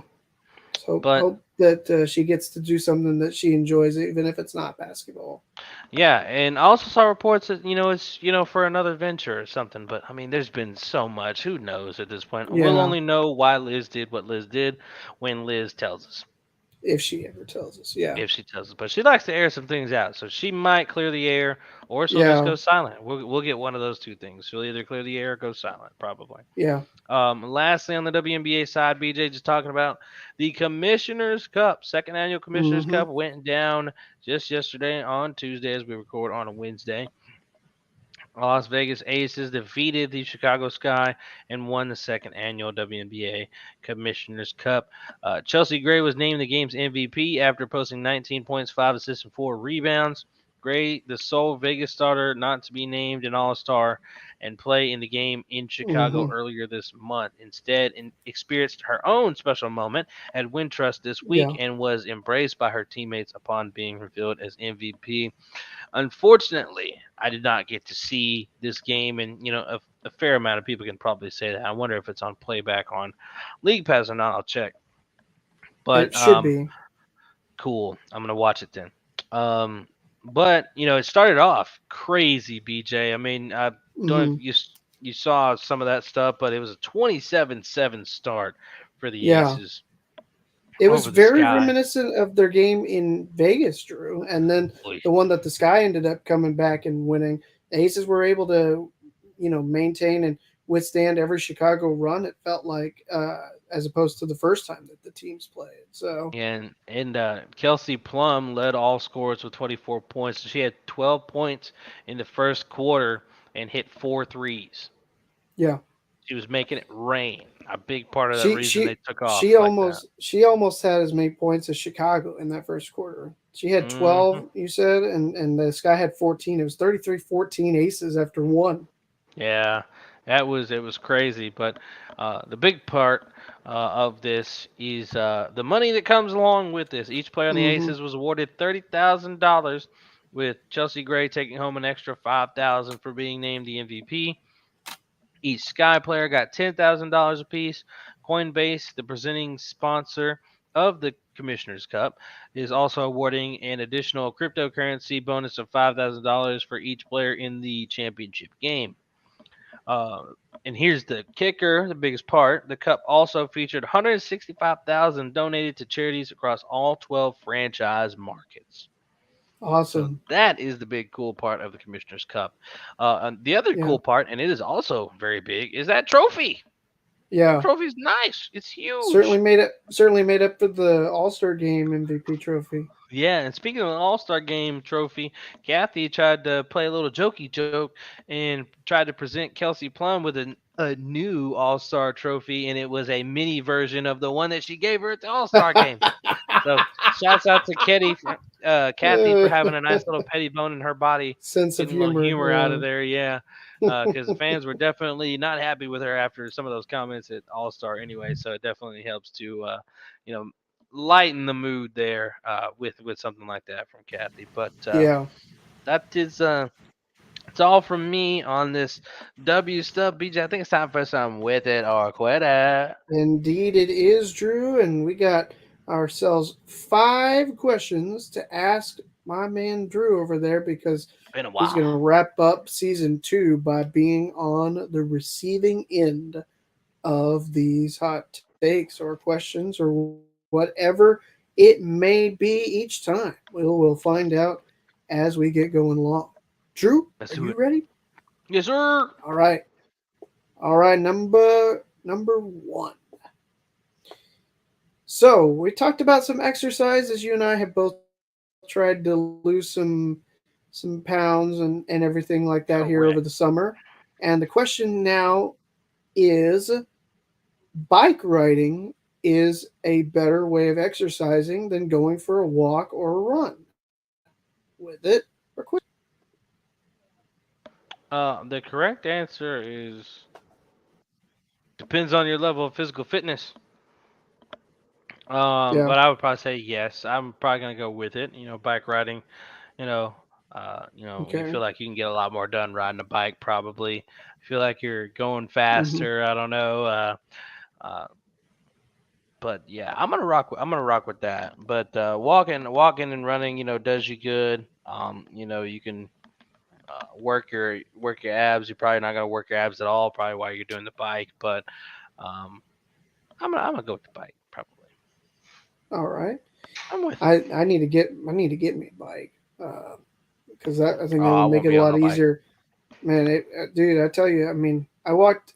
So But hope that she gets to do something that she enjoys, even if it's not basketball. yeah, and I also saw reports that it's for another venture or something. But I mean, there's been so much. Who knows at this point? We'll Yeah, only know why Liz did what Liz did when Liz tells us. if she ever tells us. Yeah, If she tells us, but she likes to air some things out, so she might clear the air, or she'll just yeah, go silent. We'll get one of those two things. She'll either clear the air or go silent, probably. yeah. Lastly, on the WNBA side, BJ just talking about the Commissioner's Cup, second annual Commissioner's Mm-hmm. Cup went down just yesterday on Tuesday as we record on a Wednesday. Las Vegas Aces defeated the Chicago Sky and won the second annual WNBA Commissioner's Cup. Chelsea Gray was named the game's MVP after posting 19 points, 5 assists, and 4 rebounds. Gray, the sole Vegas starter not to be named an All Star and play in the game in Chicago Mm-hmm. earlier this month. Instead, experienced her own special moment at Wintrust this week Yeah, and was embraced by her teammates upon being revealed as MVP. Unfortunately, I did not get to see this game, and a fair amount of people can probably say that. I wonder if it's on playback on League Pass or not. I'll check. it But should be. cool. I'm gonna watch it then. But it started off crazy, BJ. I mean, I don't know if Mm-hmm. you saw some of that stuff, but it was a 27-7 start for the Yeah, Aces it was over the very Sky. reminiscent of their game in Vegas, Drew, and then Oy. the one that the Sky ended up coming back and winning. The Aces were able to, maintain and withstand every Chicago run. It felt like, as opposed to the first time that the teams played. So And Kelsey Plum led all scorers with 24 points. She had 12 points in the first quarter and hit four threes. yeah, She was making it rain. A big part of that she reason she they took she off like that. almost had as many points as Chicago in that first quarter. She had hmm 12, you said, and the Sky had 14. It was 33-14 Aces after one. Yeah, it was crazy. But the big part of this is the money that comes along with this. Each player on the Mm-hmm. Aces was awarded $30,000, with Chelsea Gray taking home an extra 5,000 for being named the MVP. Each Sky player got $10,000 apiece. Coinbase, the presenting sponsor of the Commissioner's Cup, is also awarding an additional cryptocurrency bonus of $5,000 for each player in the championship game. Uh, and here's the kicker, the biggest part. The cup also featured 165,000 donated to charities across all 12 franchise markets. So Awesome. that is the big cool part of the Commissioner's Cup. And the other Yeah. cool part, and it is also very big, is that trophy. Yeah, Trophy's nice. It's certainly huge. made it. Certainly made up for the All Star Game MVP trophy. Yeah, and speaking of the All Star Game trophy, Kathy tried to play a little jokey joke and tried to present Kelsey Plum with a new All Star trophy, and it was a mini version of the one that she gave her at the All Star Game. So shouts out to Kathy for having a nice little petty bone in her body, Sense of getting a little humor. humor out of there. Yeah, because the fans were definitely not happy with her after some of those comments at All Star anyway. So it definitely helps to, you know, lighten the mood there with something like that from Kathy. But Yeah, that is it's all from me on this W stuff. BJ, I think it's time for some with it or quit it. indeed it is, Drew, and we got ourselves 5 questions to ask my man Drew over there because Been a he's going while. to wrap up season 2 by being on the receiving end of these hot takes or questions or whatever it may be each time. We'll find out as we get going along. Drew, Let's are do you it. ready? Yes, sir. All right. All right, number 1. So, we talked about some exercises. You and I have both tried to lose some pounds and everything like that here over the Correct. summer. And the question now is bike riding is a better way of exercising than going for a walk or a run with it or quit. The correct answer is depends on your level of physical fitness. Yeah. But I would probably say yes. I'm probably gonna go with it. Bike riding. You Okay. feel like you can get a lot more done riding a bike. Probably feel like you're going Hmm. faster. I don't know. Uh, but yeah, I'm gonna rock with that. But walking and running, does you good. You can work your abs. You're probably not gonna work your abs at all, probably while you're doing the bike. But um, I'm gonna go with the bike. Probably. All right. I'm with it. I need to get me a bike because that I think Oh, that I would make won't it a be on lot no bike. easier. Man, dude, I tell you, I mean, I walked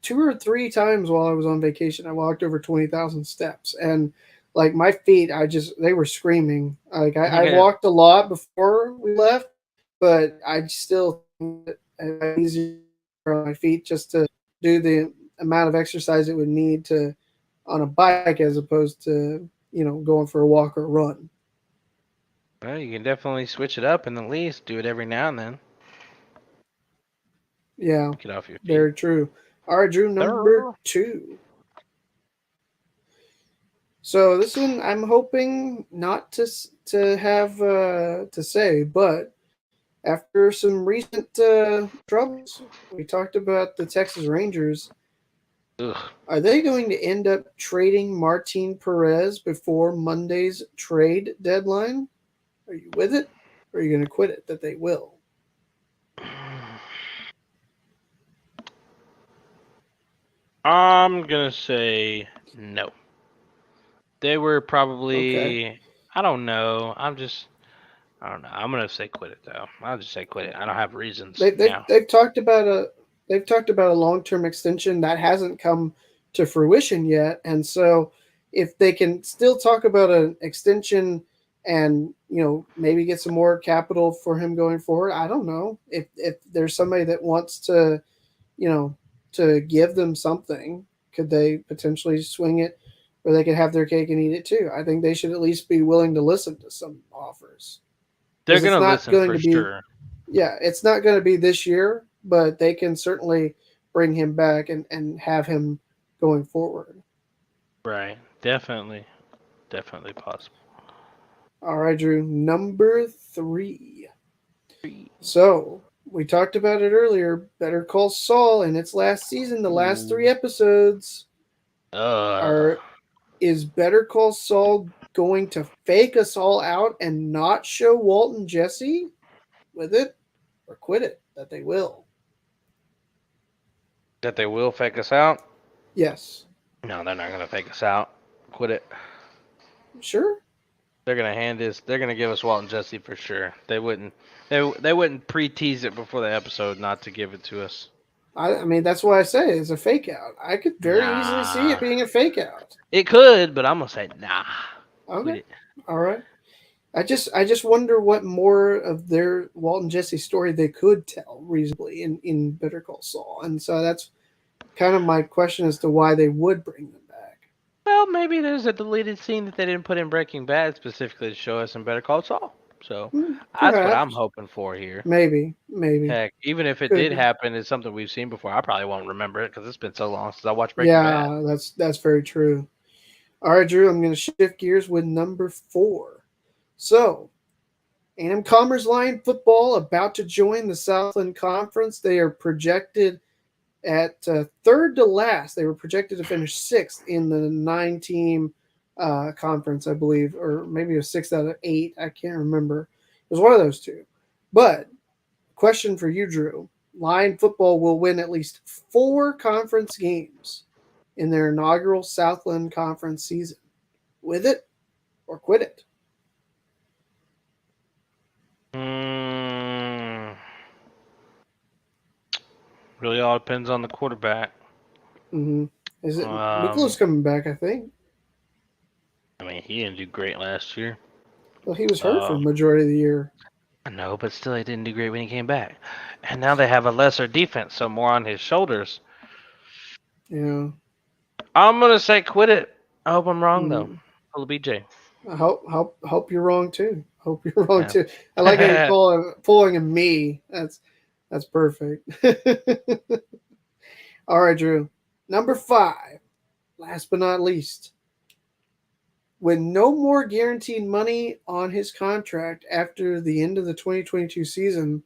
2 or 3 times while I was on vacation. I walked over 20,000 steps, and like my feet, they were screaming. Like I Yeah. walked a lot before we left, but I still think that it might be easier on my feet just to do the amount of exercise it would need to on a bike as opposed to going for a walk or a run. Well, you can definitely switch it up and at least do it every now and then. Yeah, Get off your feet. very true. All right, Drew, number Sir. 2. So this one I'm hoping not to have to say, but after some recent troubles, we talked about the Texas Rangers. Ugh. Are they going to end up trading Martin Perez before Monday's trade deadline? Are you with it, or are you going to quit it? That they will. I'm gonna say no. They were Okay. probably. I don't know. I don't know. I'm gonna say quit it though. I'll just say quit it. I don't have reasons They they've now. they've talked about a long term extension that hasn't come to fruition yet, and so if they can still talk about an extension and maybe get some more capital for him going forward, I don't know if there's somebody that wants to you know to give them something, could they potentially swing it where they could have their cake and eat it too? I think they should at least be willing to listen to some offers They're because it's gonna not listen going for to be sure. yeah, it's not going to be this year, but they can certainly bring him back and have him going forward. Right. Definitely. Definitely possible. All right, Drew, number 3. So we talked about it earlier. Better Call Saul in its last season, the last Ooh. 3 episodes Uh. are is Better Call Saul going to fake us all out and not show Walt and Jesse with it, or quit it? That they will. That they will fake us out. Yes. No, they're not gonna fake us out. Quit it. Sure. They're gonna hand this. They're gonna give us Walt and Jesse for sure. They wouldn't. They wouldn't pre-tease it before the episode not to give it to us. I mean, that's why I say it's a fake out. I could very easily see Nah. it being a fake out. It could, but I'm gonna say nah. Quit Okay, it. all right. I just wonder what more of their Walt and Jesse story they could tell reasonably in Better Call Saul, and so that's kind of my question as to why they would bring them back. Well, maybe there's a deleted scene that they didn't put in Breaking Bad specifically to show us in Better Call Saul. So that's what I'm Perhaps, hoping for here. maybe Heck, even if it could did be. happen, it's something we've seen before. I probably won't remember it because it's been so long since I watched Breaking Bad. Yeah, that's very true. All right, Drew, I'm going to shift gears with number 4. So, A&M Commerce Lion football about to join the Southland Conference. They are projected at third to last. They were projected to finish sixth in the 9-team conference, I believe, or maybe a 6 out of 8. I can't remember. It was one of those two. But question for you, Drew: Lion football will win at least 4 conference games in their inaugural Southland Conference season. With it or quit it? Mm, really all depends on the quarterback. Mm-hmm. Is it Um, Miklo's coming back? I think. I mean, he didn't do great last year. Well, he was hurt for a Um, majority of the year. no, but still, he didn't do great when he came back. And now they have a lesser defense, so more on his shoulders. Yeah. I'm gonna say quit it. I hope I'm wrong though. Mm. Hello, BJ. I hope you're wrong too. Hope you're wrong too. I like how you Yeah. pulling a me. That's perfect. All right, Drew. Number 5. Last but not least, with no more guaranteed money on his contract after the end of the 2022 season,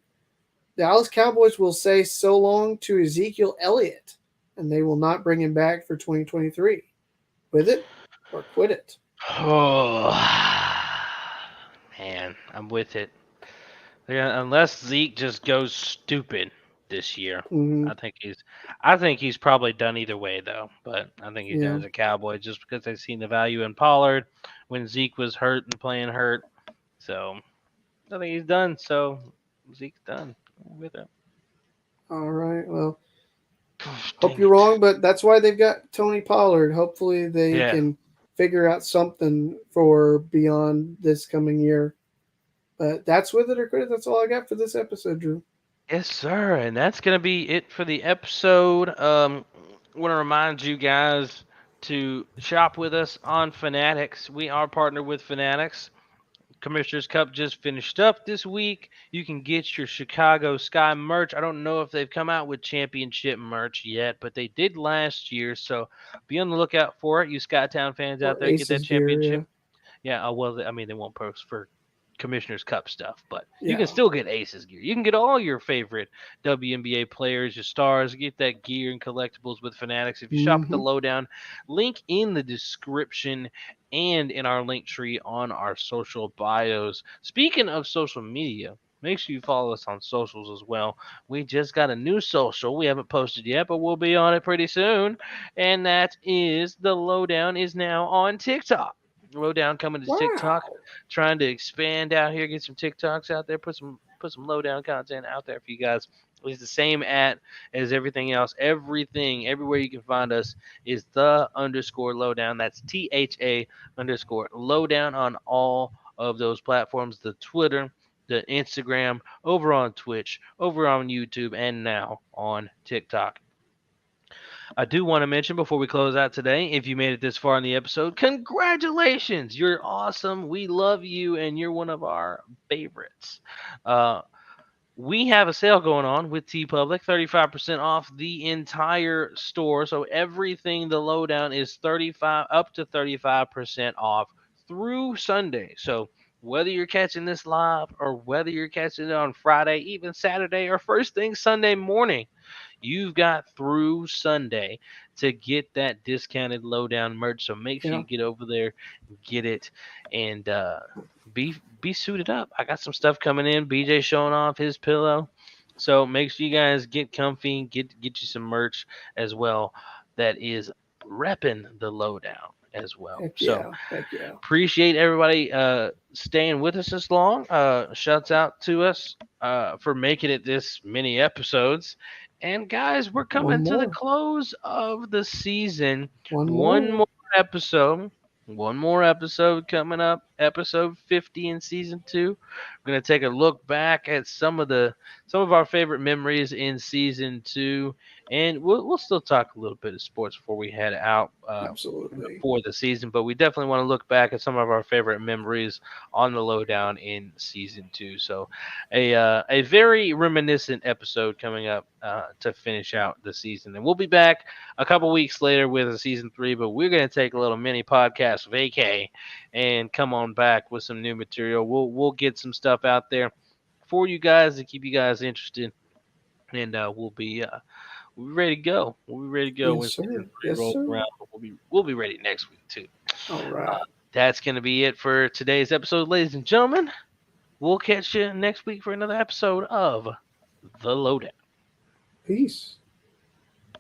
the Dallas Cowboys will say so long to Ezekiel Elliott, and they will not bring him back for 2023. With it or quit it? Oh man, I'm with it. Unless Zeke just goes stupid this year, Mm-hmm. I think he's. I think he's probably done either way though. But I think he's done Yeah. as a Cowboy just because they've seen the value in Pollard when Zeke was hurt and playing hurt. So I think he's done. So Zeke's done with it. All right. Well, hope Dang you're it. wrong, but that's why they've got Tony Pollard. Hopefully, they Yeah. can figure out something for beyond this coming year. But that's with it or quit it. That's all I got for this episode, Drew. Yes, sir. And that's going to be it for the episode. Want to remind you guys to shop with us on Fanatics. We are partnered with Fanatics. Commissioner's Cup just finished up this week. You can get your Chicago Sky merch. I don't know if they've come out with championship merch yet, but they did last year. So be on the lookout for it. You Skytown fans out Or there, get that Aces gear, yeah. championship. Yeah, well, I mean, they won't post for Commissioner's Cup stuff, but you can Yeah. still get Aces gear. You can get all your favorite WNBA players, your stars, get that gear and collectibles with Fanatics. If you shop at the Mm-hmm. Lowdown, link in the description and in our link tree on our social bios. Speaking of social media, make sure you follow us on socials as well. We just got a new social. We haven't posted yet, but we'll be on it pretty soon. And that is the Lowdown is now on TikTok. Lowdown coming to TikTok, Wow. trying to expand out here, get some TikToks out there, put some lowdown content out there for you guys. It's the same at as everything else. Everything, everywhere you can find us is the underscore lowdown. That's THA underscore lowdown on all of those platforms. The Twitter, the Instagram, over on Twitch, over on YouTube, and now on TikTok. I do want to mention before we close out today, if you made it this far in the episode, congratulations! You're awesome. We love you, and you're one of our favorites. Uh, we have a sale going on with T Public, 35% off the entire store. So everything the lowdown is 35 up to 35% off through Sunday. So whether you're catching this live or whether you're catching it on Friday, even Saturday or first thing Sunday morning, you've got through Sunday to get that discounted lowdown merch. So make sure Yeah. you get over there, get it, and be suited up. I got some stuff coming in. BJ showing off his pillow. So make sure you guys get comfy, get you some merch as well that is repping the lowdown as well. Heck So yeah. Heck yeah. appreciate everybody staying with us this long. Shouts out to us for making it this many episodes. And guys, we're One coming to the more. close of the season. One One more. more episode. One more episode coming up, episode 50 in season 2. We're going to take a look back at some of our favorite memories in season 2, and we'll still talk a little bit of sports before we head out Absolutely. for the season, but we definitely want to look back at some of our favorite memories on the Lowdown in season 2. So a very reminiscent episode coming up to finish out the season. And we'll be back a couple weeks later with a season 3, but we're going to take a little mini podcast vacay and come on back with some new material. We'll get some stuff out there for you guys to keep you guys interested, and we'll be ready to go. We'll be ready to go Yes, when season sir. 3 Yes, rolls sir. around. We'll be ready next week too. All Uh, right. that's going to be it for today's episode, ladies and gentlemen. We'll catch you next week for another episode of The Lowdown. Peace.